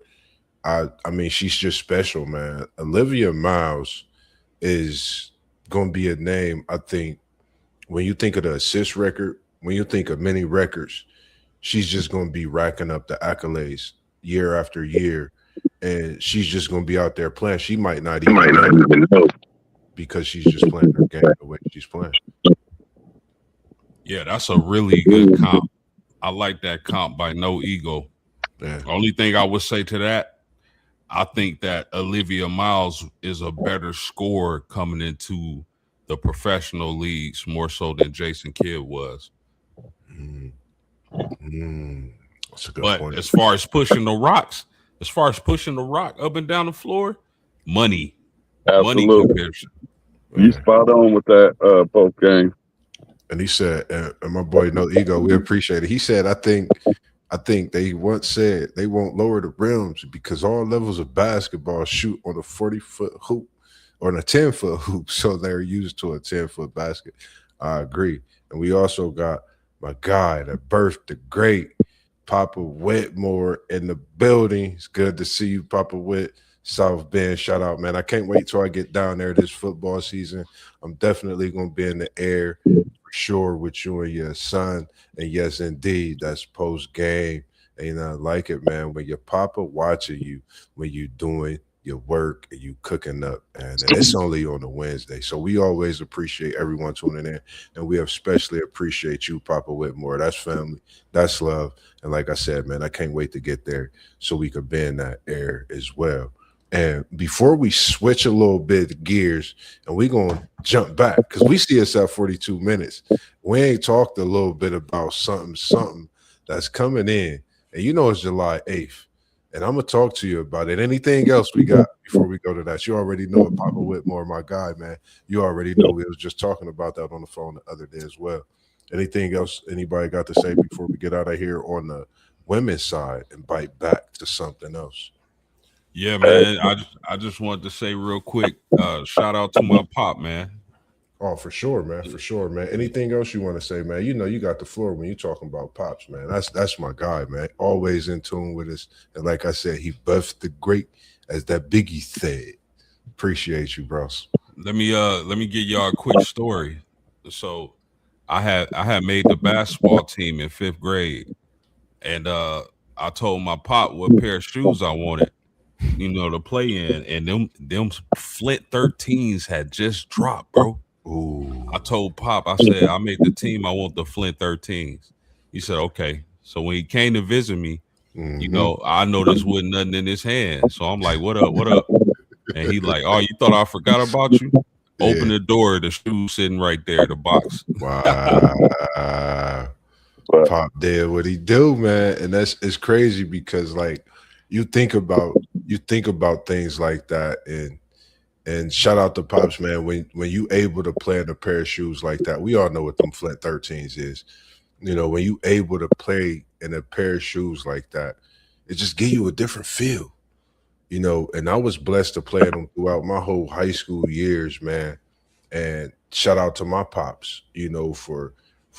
I mean, she's just special, man. Olivia Miles is going to be a name. I think when you think of the assist record, when you think of many records, she's just going to be racking up the accolades year after year, and she's just going to be out there playing. She might not even know because she's just playing her game the way she's playing. Yeah, that's a really good comp. I like that comp by No Ego. Yeah. Only thing I would say to that, I think that Olivia Miles is a better scorer coming into the professional leagues more so than Jason Kidd was. That's a good But point. as far as pushing the rock up and down the floor, money Absolutely. comparison. You spot on with that post game. And he said, and my boy No Ego, we appreciate it. He said, I think they once said they won't lower the rims because all levels of basketball shoot on a 40-foot hoop or on a 10-foot hoop, so they're used to a 10-foot basket. I agree. And we also got my guy that birthed the great Papa Whitmore in the building. It's good to see you, Papa Whit. South Bend, shout out, man. I can't wait till I get down there this football season. I'm definitely going to be in the air for sure with you and your son. And yes, indeed, that's post game. Ain't nothing like it, man. When your papa watching you, when you doing your work and you cooking up, and it's only on a Wednesday. So we always appreciate everyone tuning in, and we especially appreciate you, Papa Whitmore. That's family, that's love. And like I said, man, I can't wait to get there so we could be in that air as well. And before we switch a little bit of gears, and we're going to jump back because we see us at 42 minutes. We ain't talked a little bit about something that's coming in. And it's July 8th. And I'm going to talk to you about it. Anything else we got before we go to that? You already know it, Papa Whitmore, my guy, man. You already know we was just talking about that on the phone the other day as well. Anything else anybody got to say before we get out of here on the women's side and bite back to something else? Yeah, man. I just wanted to say real quick, shout out to my pop, man. Oh, for sure, man. For sure, man. Anything else you want to say, man? You got the floor when you're talking about pops, man. That's my guy, man. Always in tune with us. And like I said, he buffed the great, as that Biggie said. Appreciate you, bros. Let me give y'all a quick story. So I had made the basketball team in 5th grade, and I told my pop what pair of shoes I wanted, to play in, and them Flint 13s had just dropped, bro. Ooh. I told Pop, I said, I made the team, I want the Flint 13s. He said, okay. So when he came to visit me, I noticed wasn't nothing in his hand. So I'm like, what up? And he like, oh, you thought I forgot about you? Yeah. Open the door, the shoe sitting right there, the box. Wow. Pop did what he do, man. And it's crazy because like you think about things like that, and shout out to Pops, man. When you able to play in a pair of shoes like that, we all know what them Flint 13s is. When you able to play in a pair of shoes like that, it just give you a different feel. And I was blessed to play them throughout my whole high school years, man. And shout out to my pops, for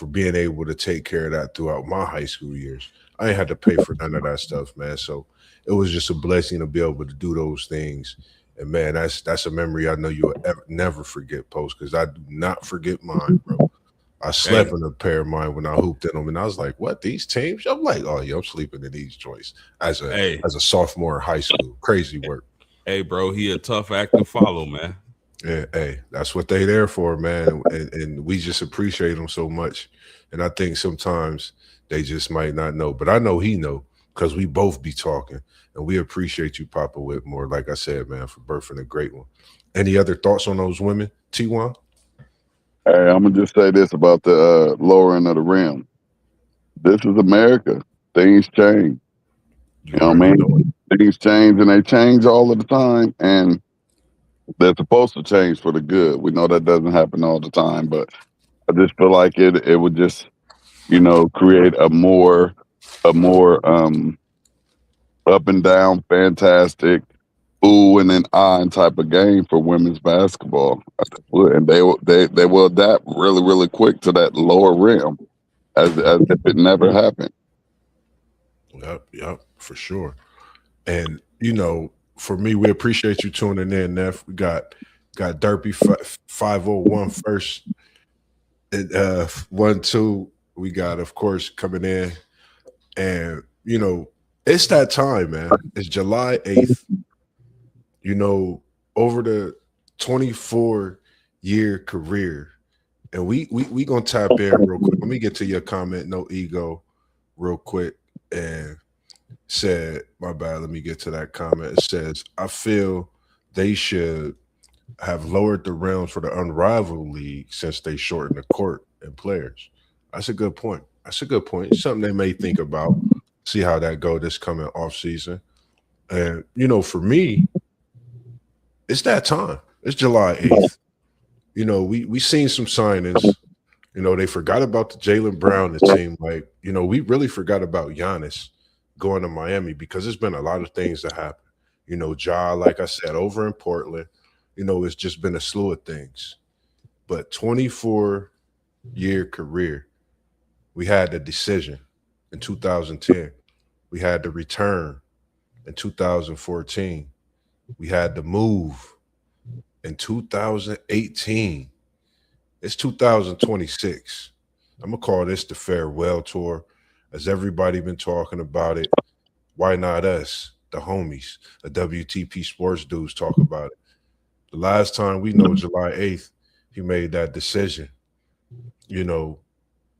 being able to take care of that throughout my high school years. I ain't had to pay for none of that stuff, man. So it was just a blessing to be able to do those things. And man, that's a memory I know you'll never forget, Post, because I do not forget mine, bro. I slept in a pair of mine when I hooped in them, and I was like, "What, these teams?" I'm like, "Oh yeah, I'm sleeping in these joints." As a sophomore in high school, crazy work. Hey, bro, he a tough act to follow, man. Yeah, hey, that's what they there for, man. And we just appreciate them so much. And I think sometimes they just might not know, but I know he know because we both be talking. And we appreciate you, Papa Whitmore, like I said, man, for birthing a great one. Any other thoughts on those women, T1? Hey, I'm going to just say this about the lowering of the rim. This is America. Things change. You know what I mean? Things change, and they change all of the time. And they're supposed to change for the good. We know that doesn't happen all the time, but I just feel like it would just, create a more up and down, fantastic, ooh and an on type of game for women's basketball. I think would. And they will adapt really, really quick to that lower rim as if it never happened. Yep, for sure. And for me, we appreciate you tuning in, Neff. We got Derpy 501 first. And 1-2. We got, of course, coming in. And it's that time, man. It's July 8th. Over the 24-year career. And we gonna tap in real quick. Let me get to your comment, no ego, real quick. And said, my bad, let me get to that comment. It says, I feel they should have lowered the realms for the unrivaled league since they shortened the court and players. That's a good point. That's a good point. It's something they may think about. See how that go this coming off season. And for me, it's that time. It's July 8th. We seen some signings. They forgot about the Jaylen Brown. It seemed like, we really forgot about Giannis going to Miami because there's been a lot of things that happen. Ja, like I said, over in Portland, it's just been a slew of things. But 24-year career, we had the decision in 2010. We had the return in 2014. We had the move in 2018. It's 2026. I'm going to call this the farewell tour. As everybody been talking about it, why not us, the homies, the WTP sports dudes talk about it. The last time we know, July 8th, he made that decision.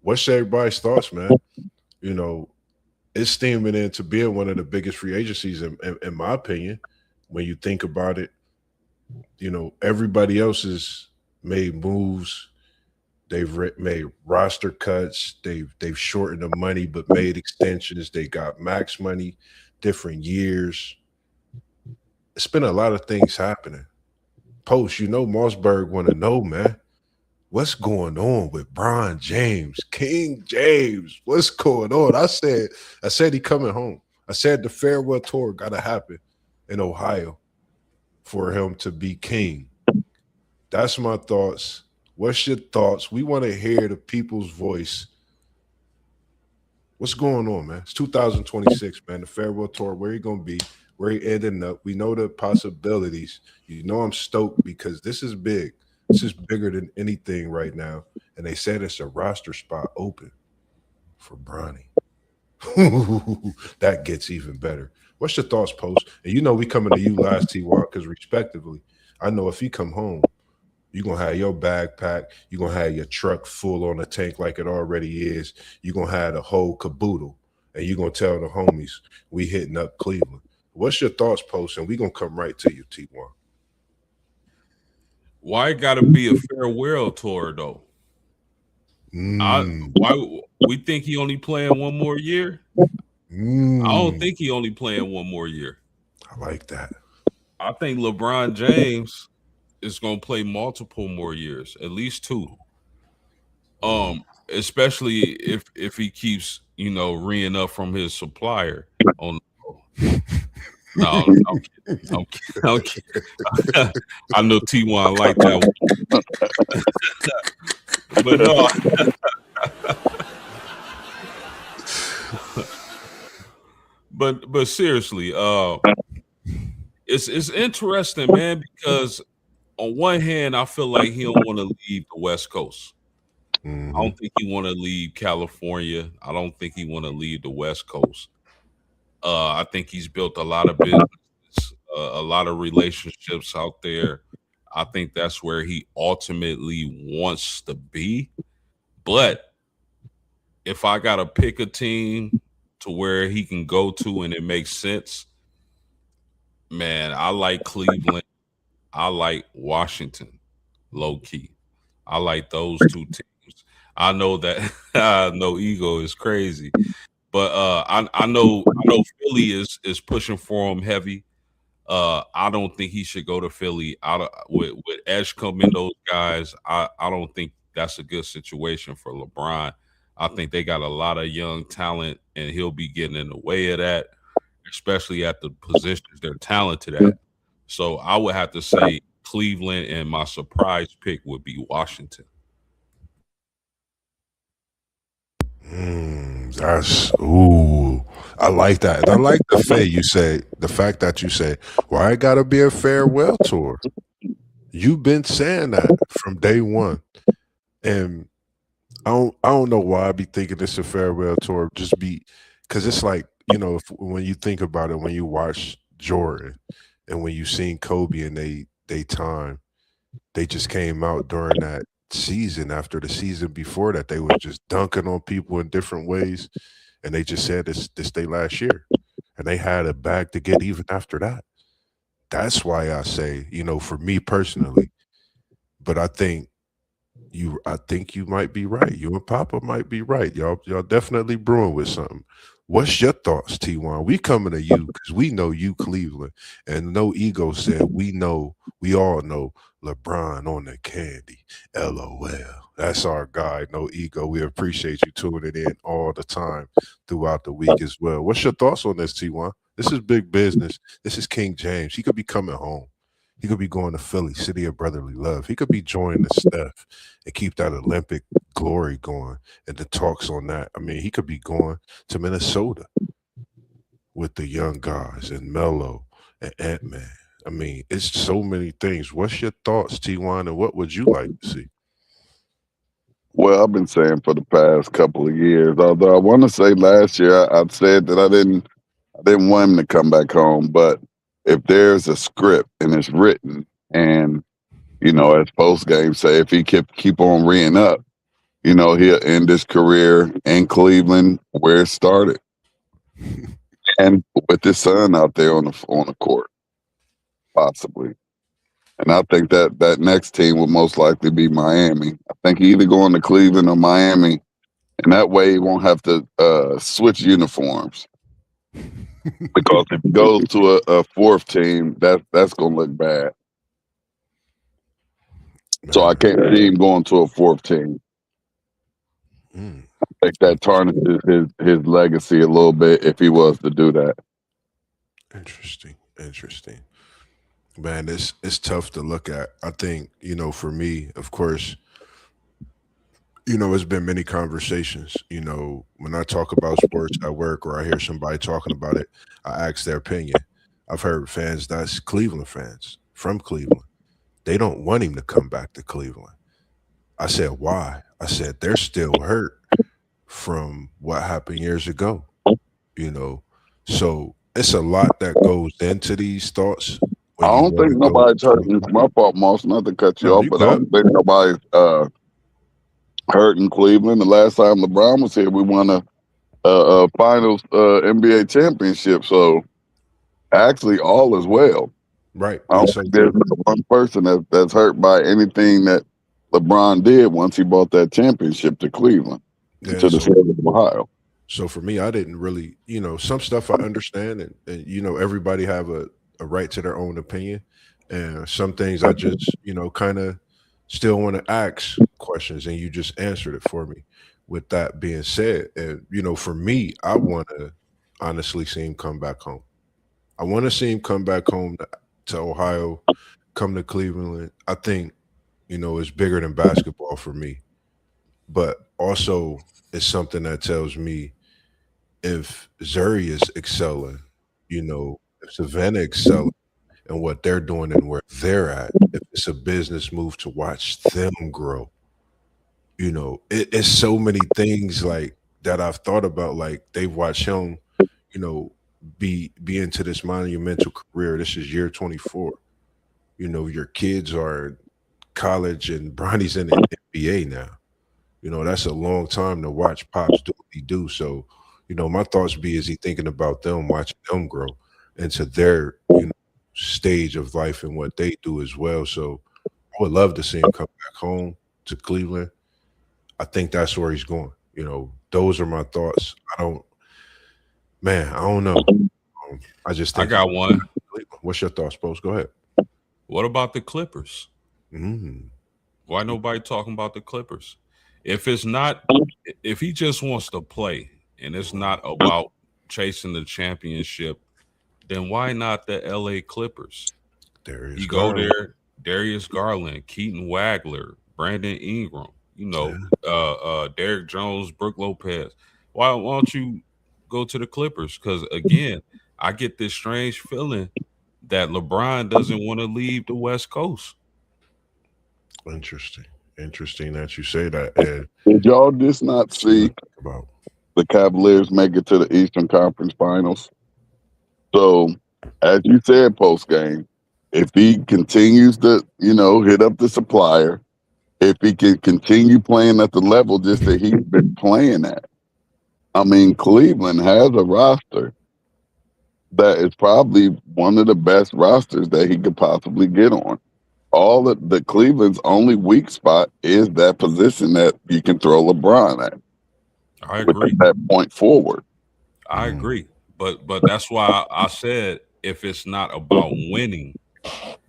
What's everybody's thoughts, man? It's steaming into being one of the biggest free agencies, in my opinion, when you think about it. Everybody else has made moves. They've made roster cuts. They've shortened the money, but made extensions. They got max money, different years. It's been a lot of things happening. Post, Mossberg want to know, man, what's going on with Bron James, King James? What's going on? I said he coming home. I said the farewell tour got to happen in Ohio for him to be king. That's my thoughts. What's your thoughts? We want to hear the people's voice. What's going on, man? It's 2026, man. The farewell tour, where he going to be, where he ending up. We know the possibilities. I'm stoked because this is big. This is bigger than anything right now. And they said it's a roster spot open for Bronny. That gets even better. What's your thoughts, Post? And we coming to you last, T-Walk, because respectively, I know if he come home, you're going to have your backpack. You're going to have your truck full on a tank like it already is. You're going to have the whole caboodle. And you're going to tell the homies, we hitting up Cleveland. What's your thoughts, Post? And we're going to come right to you, T1. Why got to be a farewell tour, though? Why we think he only playing one more year? I don't think he only playing one more year. I like that. I think LeBron James is going to play multiple more years, at least 2. Especially if he keeps, reeing up from his supplier on. No, I'm kidding. I know T1 like that one. But no. but seriously, it's interesting, man, because on one hand, I feel like he don't want to leave the West Coast. Mm-hmm. I don't think he want to leave California. I don't think he want to leave the West Coast. I think he's built a lot of business, a lot of relationships out there. I think that's where he ultimately wants to be. But if I got to pick a team to where he can go to and it makes sense, man, I like Cleveland. I like Washington, low key. I like those 2 teams. I know that no ego is crazy, but I know Philly is pushing for him heavy. I don't think he should go to Philly. With Edgecombe and those guys, I don't think that's a good situation for LeBron. I think they got a lot of young talent, and he'll be getting in the way of that, especially at the positions they're talented at. So I would have to say Cleveland, and my surprise pick would be Washington. That's ooh. I like that. And I like the fact that you say, well, I gotta be a farewell tour. You've been saying that from day one. And I don't know why I be thinking it's a farewell tour. Just be because it's like, when you think about it, when you watch Jordan and when you seen Kobe and they time, they just came out during that season after the season before that they was just dunking on people in different ways, and they just said this day last year, and they had a bag to get even after that. That's why I say, for me personally, but I think you might be right. You and Papa might be right. Y'all definitely brewing with something. What's your thoughts, T1? We coming to you because we know you Cleveland. And No Ego said we all know LeBron on the candy. LOL. That's our guy, No Ego. We appreciate you tuning in all the time throughout the week as well. What's your thoughts on this, T1? This is big business. This is King James. He could be coming home. He could be going to Philly, city of brotherly love. He could be joining the Steph and keep that Olympic glory going and the talks on that. I mean, he could be going to Minnesota with the young guys and Melo and Ant Man. I mean, it's so many things. What's your thoughts, T1, and what would you like to see? Well, I've been saying for the past couple of years, although I want to say last year I said that I didn't want him to come back home, but if there's a script and it's written, and as post game say, if he keep on reeing up, he'll end his career in Cleveland where it started, and with his son out there on the court, possibly. And I think that next team will most likely be Miami. I think he either going to Cleveland or Miami, and that way he won't have to switch uniforms. Because if he goes to a fourth team, that's gonna look bad. So I can't see him going to a fourth team. Mm, I think that tarnishes his legacy a little bit if he was to do that. interesting. Man, it's tough to look at. I think, for me, of course, it's been many conversations. When I talk about sports at work or I hear somebody talking about it, I ask their opinion. I've heard fans that's Cleveland fans from Cleveland. They don't want him to come back to Cleveland. I said, why? I said, they're still hurt from what happened years ago, you know. So it's a lot that goes into these thoughts I when you don't want think to go nobody's to hurting. It's my fault, Moss, not to cut you no, off, you but I good. don't think nobody's hurting Cleveland. The last time LeBron was here, we won a finals NBA championship. So actually, all is well. Right. I And don't so think there's not one person that's hurt by anything that LeBron did once he brought that championship to Cleveland, yeah, to the state of Ohio. so for me, I didn't really, some stuff I understand and everybody have a right to their own opinion. And some things I just, kind of still want to ask questions and you just answered it for me. With that being said, and for me, I want to honestly see him come back home. I want to see him come back home to Ohio, come to Cleveland. I think, it's bigger than basketball for me. But also it's something that tells me if Zuri is excelling, if Savannah excelling and what they're doing and where they're at, if it's a business move to watch them grow, it's so many things like that I've thought about. Like they've watched him, you know, be into this monumental career. This is year 24. Your kids are in college and Bronny's in the NBA now. That's a long time to watch Pops do what he do. So, my thoughts be is he thinking about them, watching them grow into their, stage of life and what they do as well. So I would love to see him come back home to Cleveland. I think that's where he's going. Those are my thoughts. I don't know. I just I think got one. Cleveland. What's your thoughts, Post? Go ahead. What about the Clippers? Mm. Why nobody talking about the Clippers? If it's not, if he just wants to play and it's not about chasing the championship, then why not the LA Clippers? Darius You go Garland. there, Darius Garland, Keaton Wagler, Brandon Ingram, Yeah. Derek Jones, Brooke Lopez. Why don't you go to the Clippers? Because again, I get this strange feeling that LeBron doesn't want to leave the West Coast. Interesting. Interesting that you say that. And Did y'all just not see about the Cavaliers make it to the Eastern Conference Finals? So, as you said post game, if he continues to, hit up the supplier, if he can continue playing at the level just that he's been playing at, I mean, Cleveland has a roster that is probably one of the best rosters that he could possibly get on. All the Cleveland's only weak spot is that position that you can throw LeBron at. I agree. That point forward. I agree. But that's why I said if it's not about winning,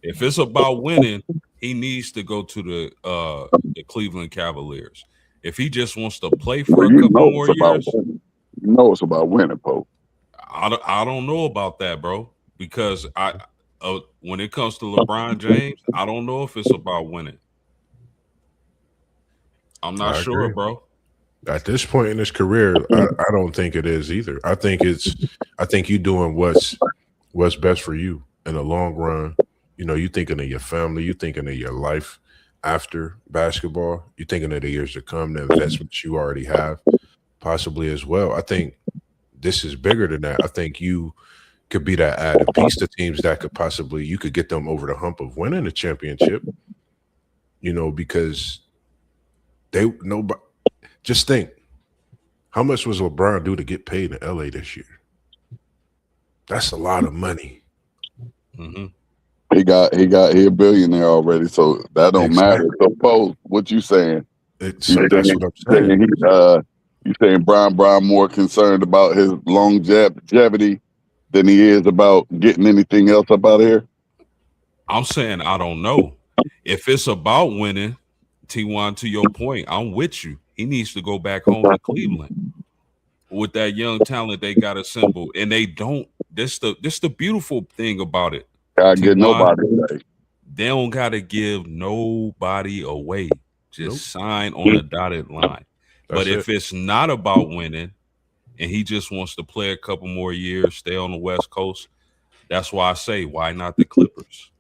if it's about winning, he needs to go to the Cleveland Cavaliers. If he just wants to play for a couple more years, it's about winning, Pope. I don't know about that, bro. Because when it comes to LeBron James, I don't know if it's about winning. I'm not sure, agree. bro. At this point in his career, I don't think it is either. I think you doing what's best for you in the long run. You thinking of your family, you thinking of your life after basketball, you thinking of the years to come, the investments you already have, possibly as well. I think this is bigger than that. I think you could be that added piece to teams that could possibly, you could get them over the hump of winning the championship, because nobody. Just think, how much was LeBron due to get paid in LA this year? That's a lot of money. Mm-hmm. He a billionaire already, so that don't matter. So, Post, what you saying? That's what I'm saying. You saying Brian more concerned about his longevity than he is about getting anything else up out of here? I'm saying I don't know. If it's about winning, T1, to your point, I'm with you. He needs to go back home to Cleveland with that young talent they got assembled, and they don't. This the beautiful thing about it. Gotta get nobody away. They don't gotta give nobody away. Just sign on the dotted line. But if it's not about winning, and he just wants to play a couple more years, stay on the West Coast, that's why I say, why not the Clippers?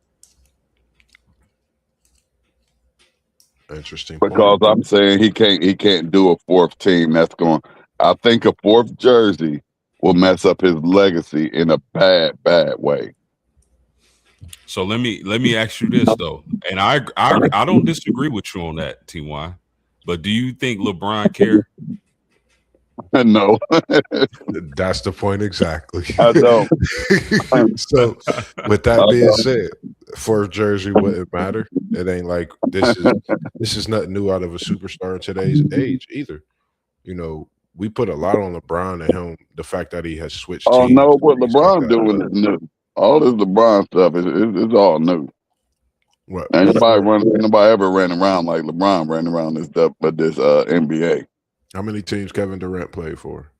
Interesting. Because I'm saying he can't do a fourth team. I think a fourth jersey will mess up his legacy in a bad way. So let me ask you this though, and I don't disagree with you on that, Ty. But do you think LeBron care? No. That's the point exactly. I don't. So, with that being said, fourth jersey wouldn't matter. It ain't like this is nothing new out of a superstar in today's age either. We put a lot on LeBron and him. The fact that he has switched. Oh teams, no, what LeBron doing is new. All this LeBron stuff is all new. What? Nobody ever ran around like LeBron ran around this stuff, but this NBA. How many teams Kevin Durant played for?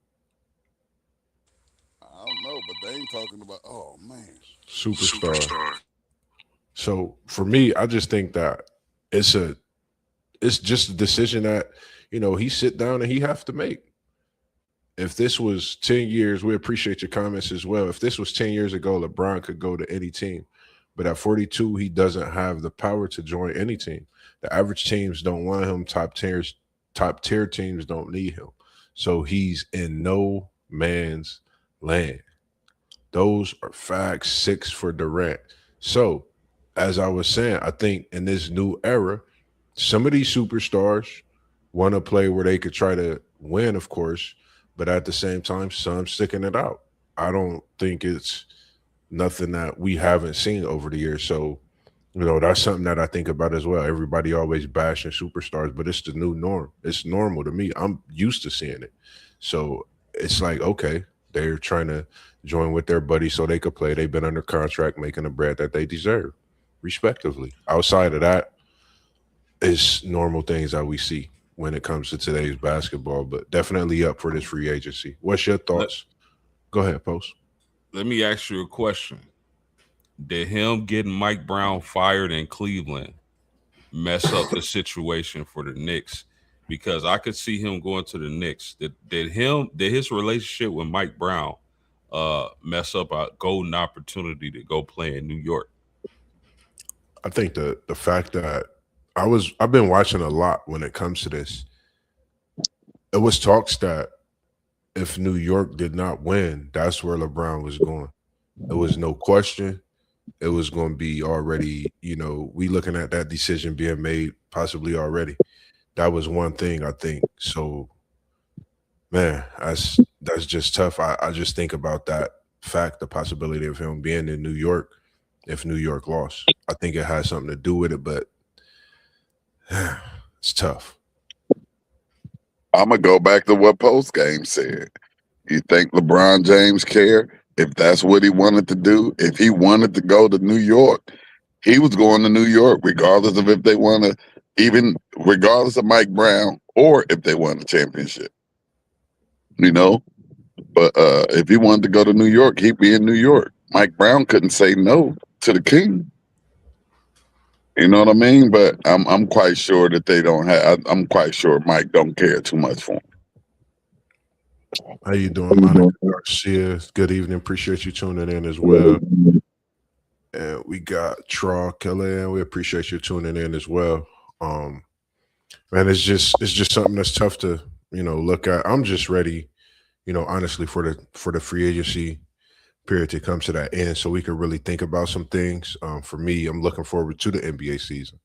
I don't know, but they ain't talking about. Oh man, superstar. So for me, I just think that it's just a decision that he sit down and he have to make. If this was 10 years, we appreciate your comments as well. If this was 10 years ago, LeBron could go to any team. But at 42, he doesn't have the power to join any team. The average teams don't want him. Top tier teams don't need him. So he's in no man's land. Those are facts. 6 for Durant. So, as I was saying, I think in this new era, some of these superstars want to play where they could try to win, of course, but at the same time, some sticking it out. I don't think it's nothing that we haven't seen over the years. So, that's something that I think about as well. Everybody always bashing superstars, but it's the new norm. It's normal to me. I'm used to seeing it. So it's like, okay, They're trying to join with their buddies so they could play. They've been under contract, making the bread that they deserve, respectively. Outside of that, it's normal things that we see when it comes to today's basketball, but definitely up for this free agency. What's your Let, thoughts? Go ahead, Post. let me ask you a question. Did him getting Mike Brown fired in Cleveland mess up the situation for the Knicks? Because I could see him going to the Knicks. Did his relationship with Mike Brown mess up a golden opportunity to go play in New York? I think the fact that I've been watching a lot when it comes to this. It was talks that if New York did not win, that's where LeBron was going. There was no question. It was going to be already, we looking at that decision being made possibly already. That was one thing I think. So, man, that's just tough. I just think about that fact, the possibility of him being in New York if New York lost. I think it has something to do with it, but it's tough. I'm gonna go back to what post game said. You think LeBron James care if that's what he wanted to do? If he wanted to go to New York, he was going to New York, regardless of if they won even regardless of Mike Brown or if they won the championship. But if he wanted to go to New York, he'd be in New York. Mike Brown couldn't say no to the king. You know what I mean? But I'm quite sure that they don't have. I'm quite sure Mike don't care too much for him. How you doing, Monica Garcia? Good evening. Appreciate you tuning in as well. And we got Traw Kelly, and we appreciate you tuning in as well. Man, it's just something that's tough to look at. I'm just ready, honestly, for the free agency period to come to that end, so we can really think about some things. For me, I'm looking forward to the NBA season,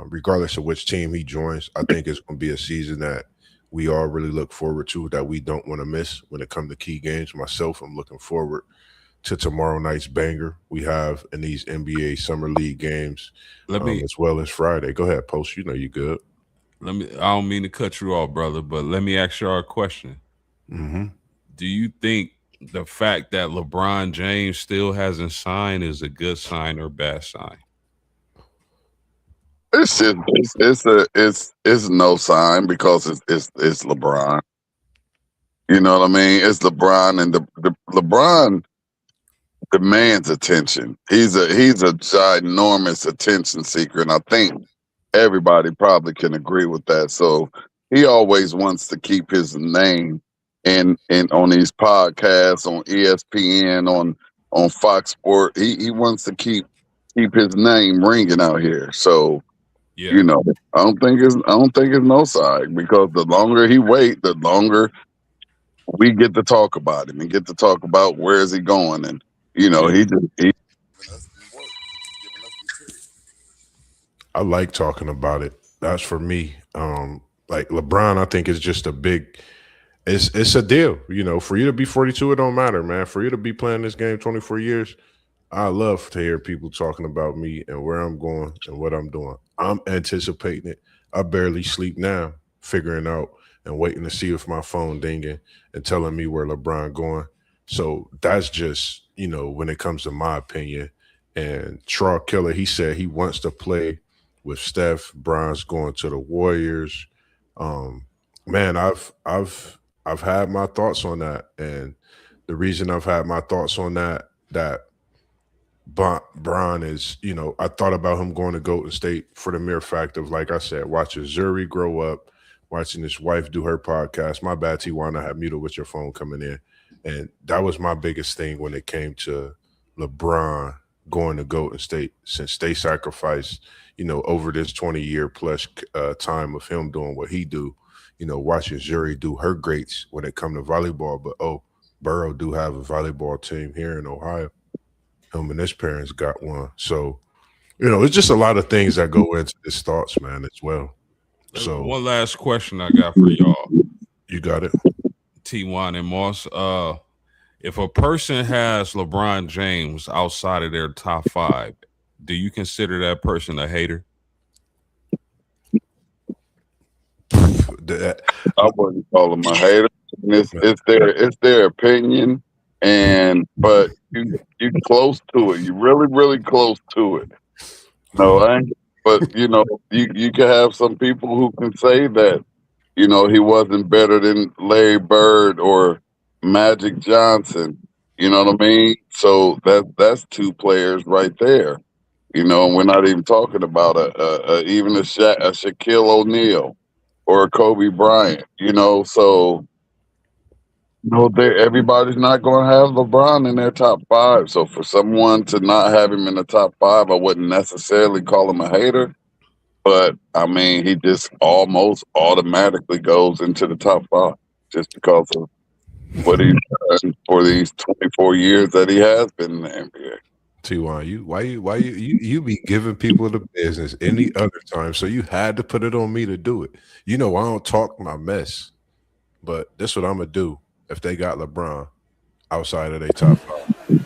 regardless of which team he joins. I think it's going to be a season that we all really look forward to, that we don't want to miss when it comes to key games. Myself, I'm looking forward to tomorrow night's banger we have in these NBA Summer League games, as well as Friday. Go ahead, Post. You good. I don't mean to cut you off, brother, but let me ask y'all a question. Mm-hmm. Do you think the fact that LeBron James still hasn't signed is a good sign or bad sign? It's just it's no sign because it's LeBron. You know what I mean? It's LeBron, and the LeBron demands attention. He's a ginormous attention seeker, and I think everybody probably can agree with that. So he always wants to keep his name in on these podcasts, on ESPN, on Fox Sport. He wants to keep his name ringing out here. So yeah, I don't think it's no side, because the longer he wait, the longer we get to talk about him and get to talk about where is he going, and he I like talking about it. That's for me. Like LeBron, I think is just a big. It's a deal. For you to be 42, it don't matter, man. For you to be playing this game 24 years, I love to hear people talking about me and where I'm going and what I'm doing. I'm anticipating it. I barely sleep now, figuring out and waiting to see if my phone dinging and telling me where LeBron going. So that's just, when it comes to my opinion. And Traw Killer, he said he wants to play with Steph. Bron's going to the Warriors. Man, I've had my thoughts on that, and the reason I've had my thoughts on that Bron is, I thought about him going to Golden State for the mere fact of, like I said, watching Zuri grow up, watching his wife do her podcast. My bad, Tijuana, I had muted with your phone coming in, and that was my biggest thing when it came to LeBron going to Golden State, since they sacrificed, over this 20-year plus time of him doing what he do. Watching Zuri do her greats when it come to volleyball, but Burrow do have a volleyball team here in Ohio. Him and his parents got one. So, it's just a lot of things that go into his thoughts, man, as well. So one last question I got for y'all. You got it. T1 and Moss. If a person has LeBron James outside of their top 5, do you consider that person a hater? I wouldn't call him a hater. and it's their opinion, and but you close to it. You really close to it. No, I ain't, but you can have some people who can say that he wasn't better than Larry Bird or Magic Johnson. You know what I mean? So that's two players right there. And we're not even talking about even a Shaquille O'Neal or a Kobe Bryant. So everybody's not going to have LeBron in their top five. So for someone to not have him in the top five, I wouldn't necessarily call him a hater. But I mean, he just almost automatically goes into the top five just because of what he's done for these 24 years that he has been in the NBA. T1, you be giving people the business any other time, so you had to put it on me to do it. I don't talk my mess, but this what I'm gonna do if they got LeBron outside of their top five.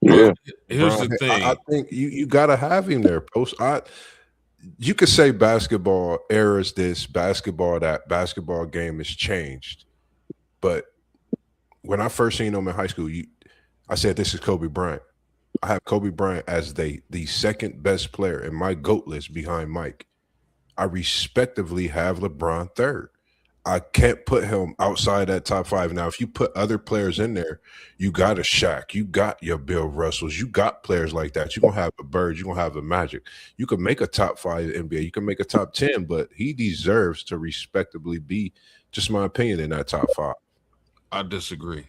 Yeah, Here's LeBron, the thing. I think you gotta have him there. You could say basketball eras this, basketball that, basketball game has changed, but when I first seen him in high school, I said this is Kobe Bryant. I have Kobe Bryant as the second best player in my GOAT list behind Mike. I respectively have LeBron third. I can't put him outside that top five. Now, if you put other players in there, you got a Shaq, you got your Bill Russells, you got players like that. You're going to have a Bird, you're going to have a Magic. You can make a top five NBA, you can make a top 10, but he deserves to respectably be, just my opinion, in that top five. I disagree.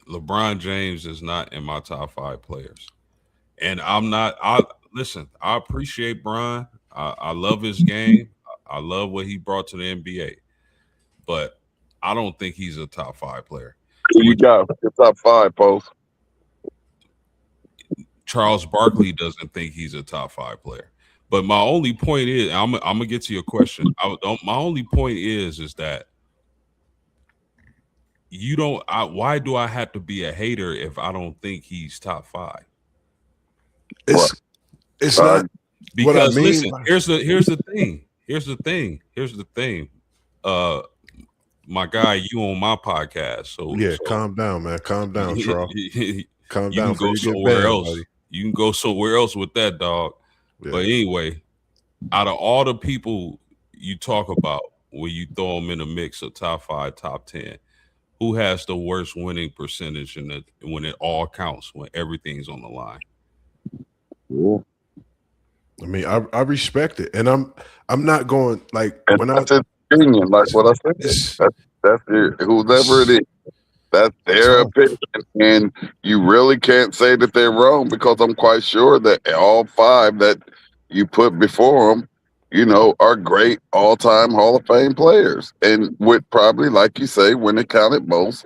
LeBron James is not in my top five players. And I'm not. Listen, I appreciate Bron. I love his game. I love what he brought to the NBA. But I don't think he's a top five player. who you got for your top five, post? Charles Barkley doesn't think he's a top five player. But my only point is, I'm gonna get to your question. My only point is that you don't. Why do I have to be a hater if I don't think he's top five? It's not because what I mean. Listen, here's the thing. My guy, you on my podcast, so calm down, man. Calm down, Charles. Calm you down. Can go somewhere else. Buddy. You can go somewhere else with that dog. Yeah. But anyway, out of all the people you talk about, when you throw them in a mix of top five, top 10, who has the worst winning percentage when it all counts, when everything's on the line? Yeah. I mean, I respect it, and I'm not going like and when that's his opinion, like what I said. That's it. Whoever it is, that's their opinion, and you really can't say that they're wrong because I'm quite sure that all five that you put before them, are great all-time Hall of Fame players, and with probably, like you say, when it counted most,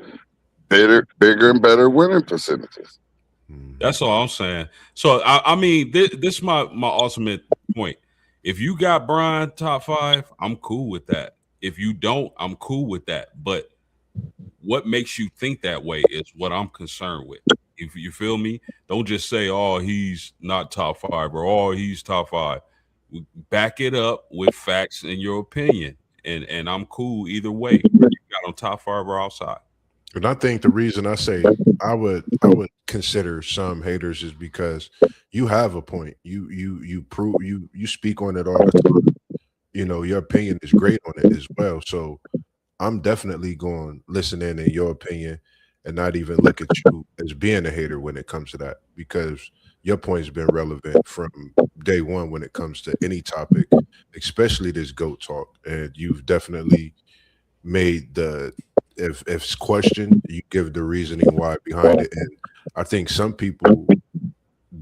bigger and better winning percentages. That's all I'm saying. So I mean, this is my ultimate point. If you got Bron top five, I'm cool with that. If you don't, I'm cool with that. But what makes you think that way is what I'm concerned with. If you feel me, don't just say, "Oh, he's not top five," or "Oh, he's top five." Back it up with facts and your opinion, and I'm cool either way. Whether you got on top five or outside. And I think the reason I say I would consider some haters is because you have a point. You prove you speak on it all the time. Your opinion is great on it as well. So I'm definitely going to listen in your opinion and not even look at you as being a hater when it comes to that, because your point's been relevant from day one when it comes to any topic, especially this GOAT talk. And you've definitely made if it's questioned, you give the reasoning why behind it. And I think some people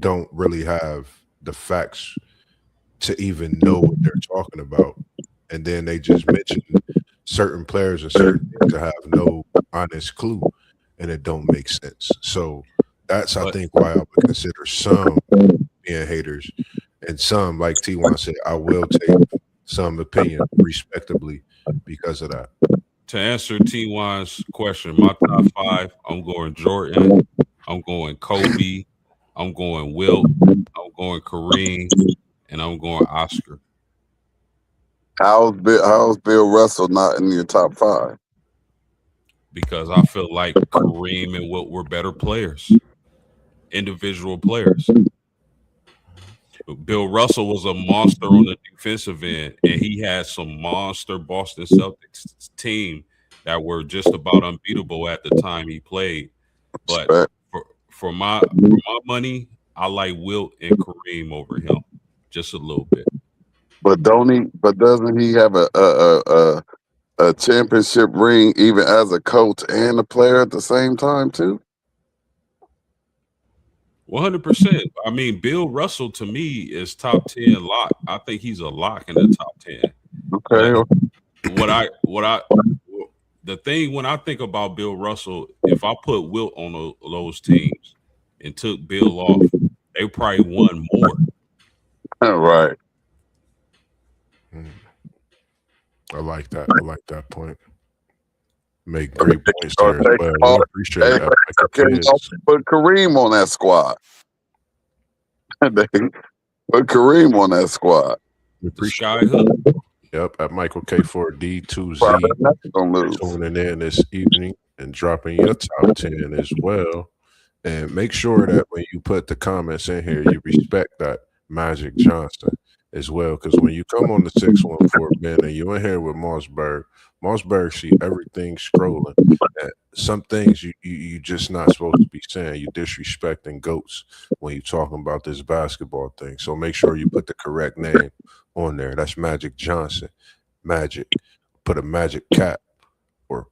don't really have the facts to even know what they're talking about. And then they just mention certain players and certain things to have no honest clue, and it don't make sense. So that's, I think, why I would consider some being haters, and some, like T1 said, I will take some opinion respectably because of that. To answer T1's question, my top five, I'm going Jordan, I'm going Kobe, I'm going Wilt, I'm going Kareem, and I'm going Oscar. How's Bill Russell not in your top five? because I feel like Kareem and Wilt were better players, individual players. Bill Russell was a monster on the defensive end, and he had some monster Boston Celtics team that were just about unbeatable at the time he played. But Respect. for my money, I like Wilt and Kareem over him just a little bit. But don't he? But doesn't he have a championship ring even as a coach and a player at the same time too? 100%. I mean, Bill Russell to me is top 10 lock. I think he's a lock in the top 10. But Okay. what I the thing when I think about Bill Russell, if I put Wilt on those teams and took Bill off, they probably won more. Right. I like that. I like that point. Make great points there as well. Hey, We appreciate that. Michael can you Kids. put Kareem on that squad? They put Kareem on that squad. We The appreciate Sky Hook. Yep, at Michael K4D2Z. Probably not gonna lose. Tuning in this evening and dropping your top 10 as well. And make sure that when you put the comments in here, you respect that Magic Johnson as well. Because when you come on the 614 Ben and you're in here with Mossberg see everything scrolling. And some things you just not supposed to be saying. You disrespecting goats when you talking about this basketball thing. So make sure you put the correct name on there. That's Magic Johnson. Magic. Put a magic cap or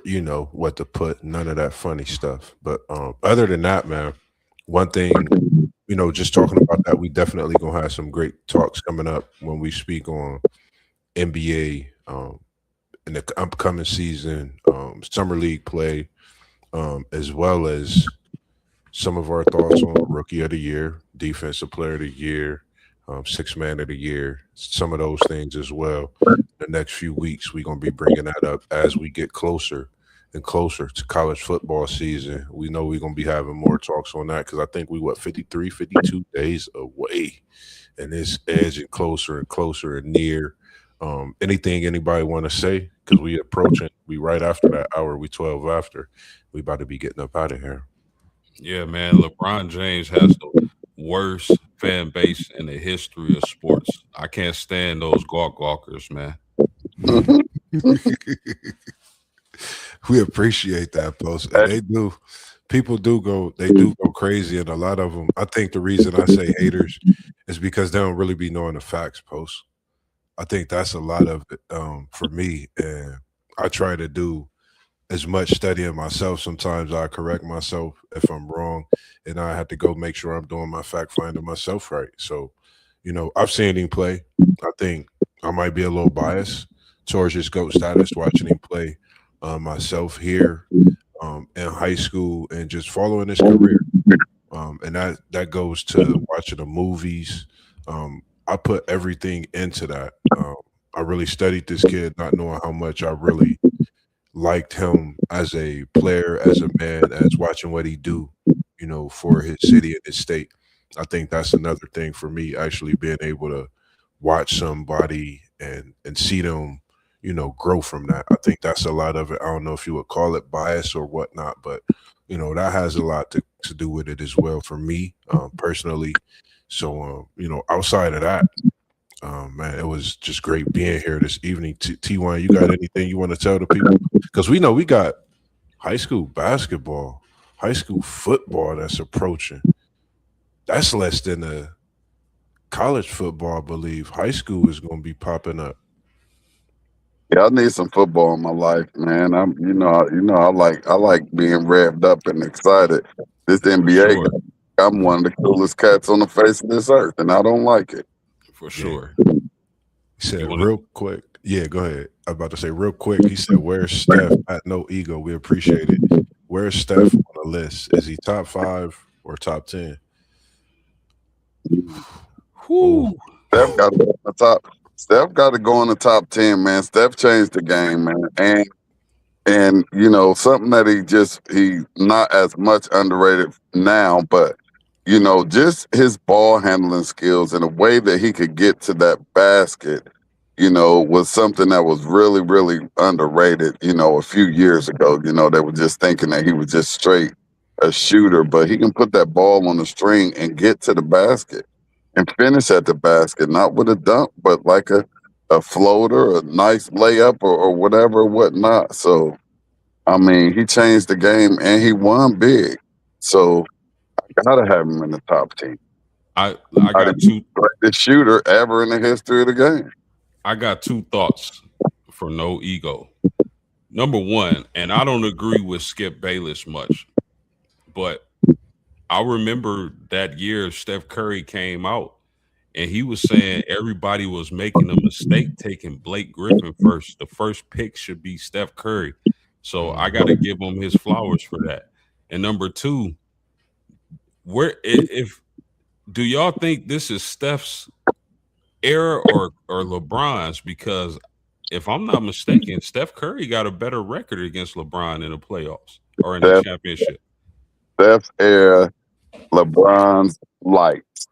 you know what to put. None of that funny stuff. But other than that, man, one thing, you know, just talking about that, we definitely gonna have some great talks coming up when we speak on NBA in the upcoming season, summer league play, as well as some of our thoughts on rookie of the year, defensive player of the year, six man of the year, some of those things as well. The next few weeks, we're going to be bringing that up as we get closer and closer to college football season. We know we're going to be having more talks on that because I think we, 53, 52 days away, and it's edging closer and closer and near. Anything anybody want to say? Because we approaching, we right after that hour, we 12 after. We about to be getting up out of here. Yeah, man. LeBron James has the worst fan base in the history of sports. I can't stand those gawkers, man. We appreciate that, post. And they do. People do go. They do go crazy, and a lot of them. I think the reason I say haters is because they don't really be knowing the facts, post. I think that's a lot of it for me, and I try to do as much studying myself. Sometimes I correct myself if I'm wrong, and I have to go make sure I'm doing my fact finding myself right. So, you know, I've seen him play. I think I might be a little biased towards his GOAT status watching him play myself here in high school and just following his career. And that goes to watching the movies. I put everything into that. I really studied this kid, not knowing how much I really liked him as a player, as a man, as watching what he do, you know, for his city and his state. I think that's another thing for me, actually being able to watch somebody and see them, you know, grow from that. I think that's a lot of it. I don't know if you would call it bias or whatnot, but you know, that has a lot to do with it as well for me, personally. So you know, outside of that, man, it was just great being here this evening. T1, you got anything you want to tell the people? Because we know we got high school basketball, high school football that's approaching. That's less than a college football, I believe. High school is going to be popping up. Yeah, I need some football in my life, man. I like being revved up and excited. This For NBA, sure. I'm one of the coolest cats on the face of this earth, and I don't like it. For sure. He said wanna- real quick. Yeah, go ahead. I'm about to say real quick. He said, "Where's Steph?" At no ego. We appreciate it. Where's Steph on the list? Is he top 5 or top 10? Whew. Steph got to go in the top. Steph got to go in the top 10, man. Steph changed the game, man, and you know something that he's not as much underrated now, but you know just his ball handling skills and the way that he could get to that basket. was something that was really, really underrated, a few years ago. They were just thinking that he was just straight a shooter, but he can put that ball on the string and get to the basket and finish at the basket, not with a dunk, but like a floater, a nice layup or whatever, whatnot. So, I mean, he changed the game and he won big. So I gotta have him in the top 10. I got two. Greatest shooter ever in the history of the game. I got two thoughts for no ego. Number one, and I don't agree with Skip Bayless much, but I remember that year Steph Curry came out and he was saying everybody was making a mistake taking Blake Griffin first. The first pick should be Steph Curry. So I got to give him his flowers for that. And number two, if do y'all think this is Steph's era or LeBron's? Because if I'm not mistaken, Steph Curry got a better record against LeBron in the playoffs or in the championship. Steph's era, LeBron's lights.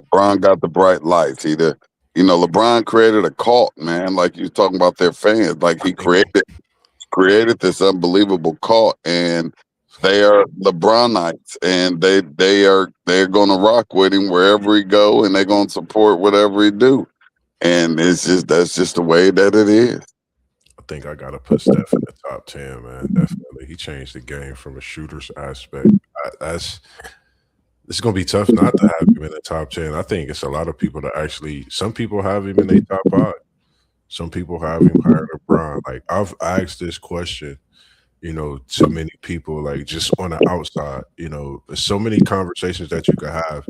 LeBron got the bright lights. LeBron created a cult, man. Like you talking about their fans. Like he created this unbelievable cult, and they are LeBronites, and they're gonna rock with him wherever he go, and they're gonna support whatever he do. And that's just the way that it is. I think I gotta put Steph in the top 10, man. Definitely, he changed the game from a shooter's aspect. It's gonna be tough not to have him in the top 10. I think it's a lot of people that actually. Some people have him in their top 5. Some people have him higher than LeBron. Like I've asked this question, to many people, like just on the outside. There's so many conversations that you could have.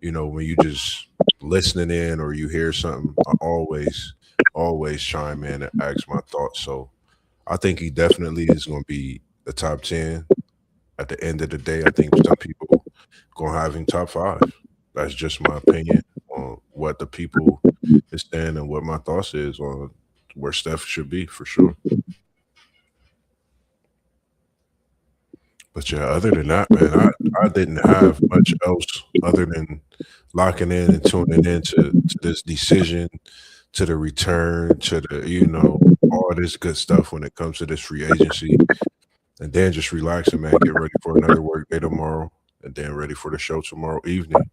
When you just listening in or you hear something, I always chime in and ask my thoughts. So I think he definitely is going to be the top 10. At the end of the day, I think some people going to have him top 5. That's just my opinion on what the people is saying and what my thoughts is on where Steph should be for sure. But yeah, other than that, man, I didn't have much else other than locking in and tuning in to this decision, to the return, to the, all this good stuff when it comes to this free agency. And then just relaxing, man, get ready for another work day tomorrow, and then ready for the show tomorrow evening.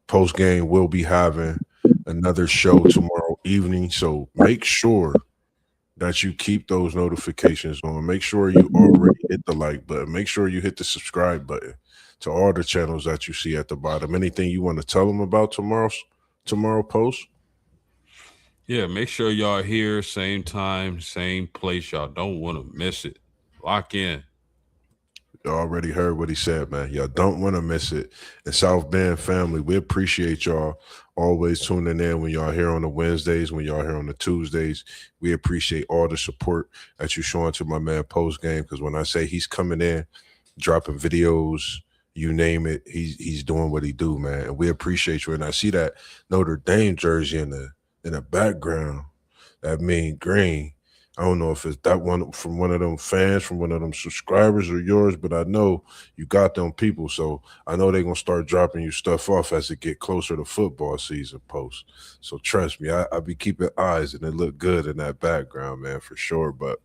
Post game, we'll be having another show tomorrow evening. So make sure that you keep those notifications on. Make sure you already hit the like button. Make sure you hit the subscribe button to all the channels that you see at the bottom. Anything you want to tell them about tomorrow post? Yeah, make sure y'all here, same time, same place. Y'all don't want to miss it. Lock in. You already heard what he said, man. Y'all don't want to miss it. And South Bend family, we appreciate y'all always tuning in when y'all here on the Wednesdays, when y'all here on the Tuesdays. We appreciate all the support that you showing to my man Post Game, because when I say he's coming in, dropping videos, you name it, he's doing what he do, man. And we appreciate you. And I see that Notre Dame jersey in the background, that mean green. I don't know if it's that one from one of them fans, from one of them subscribers or yours, but I know you got them people. So I know they're going to start dropping you stuff off as it get closer to football season post. So trust me, I be keeping eyes, and it look good in that background, man, for sure. But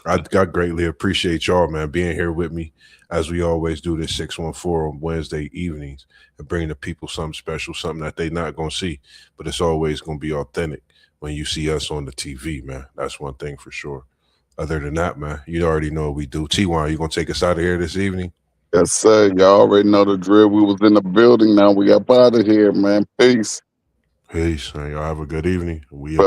I greatly appreciate y'all, man, being here with me as we always do this 614 on Wednesday evenings and bringing the people something special, something that they not going to see, but it's always going to be authentic when you see us on the TV, man. That's one thing for sure. Other than that, man, you already know what we do. T-Wan, you going to take us out of here this evening? Yes, sir. Y'all already know the drill. We was in the building. Now we up out of here, man. Peace. Peace. Y'all have a good evening. We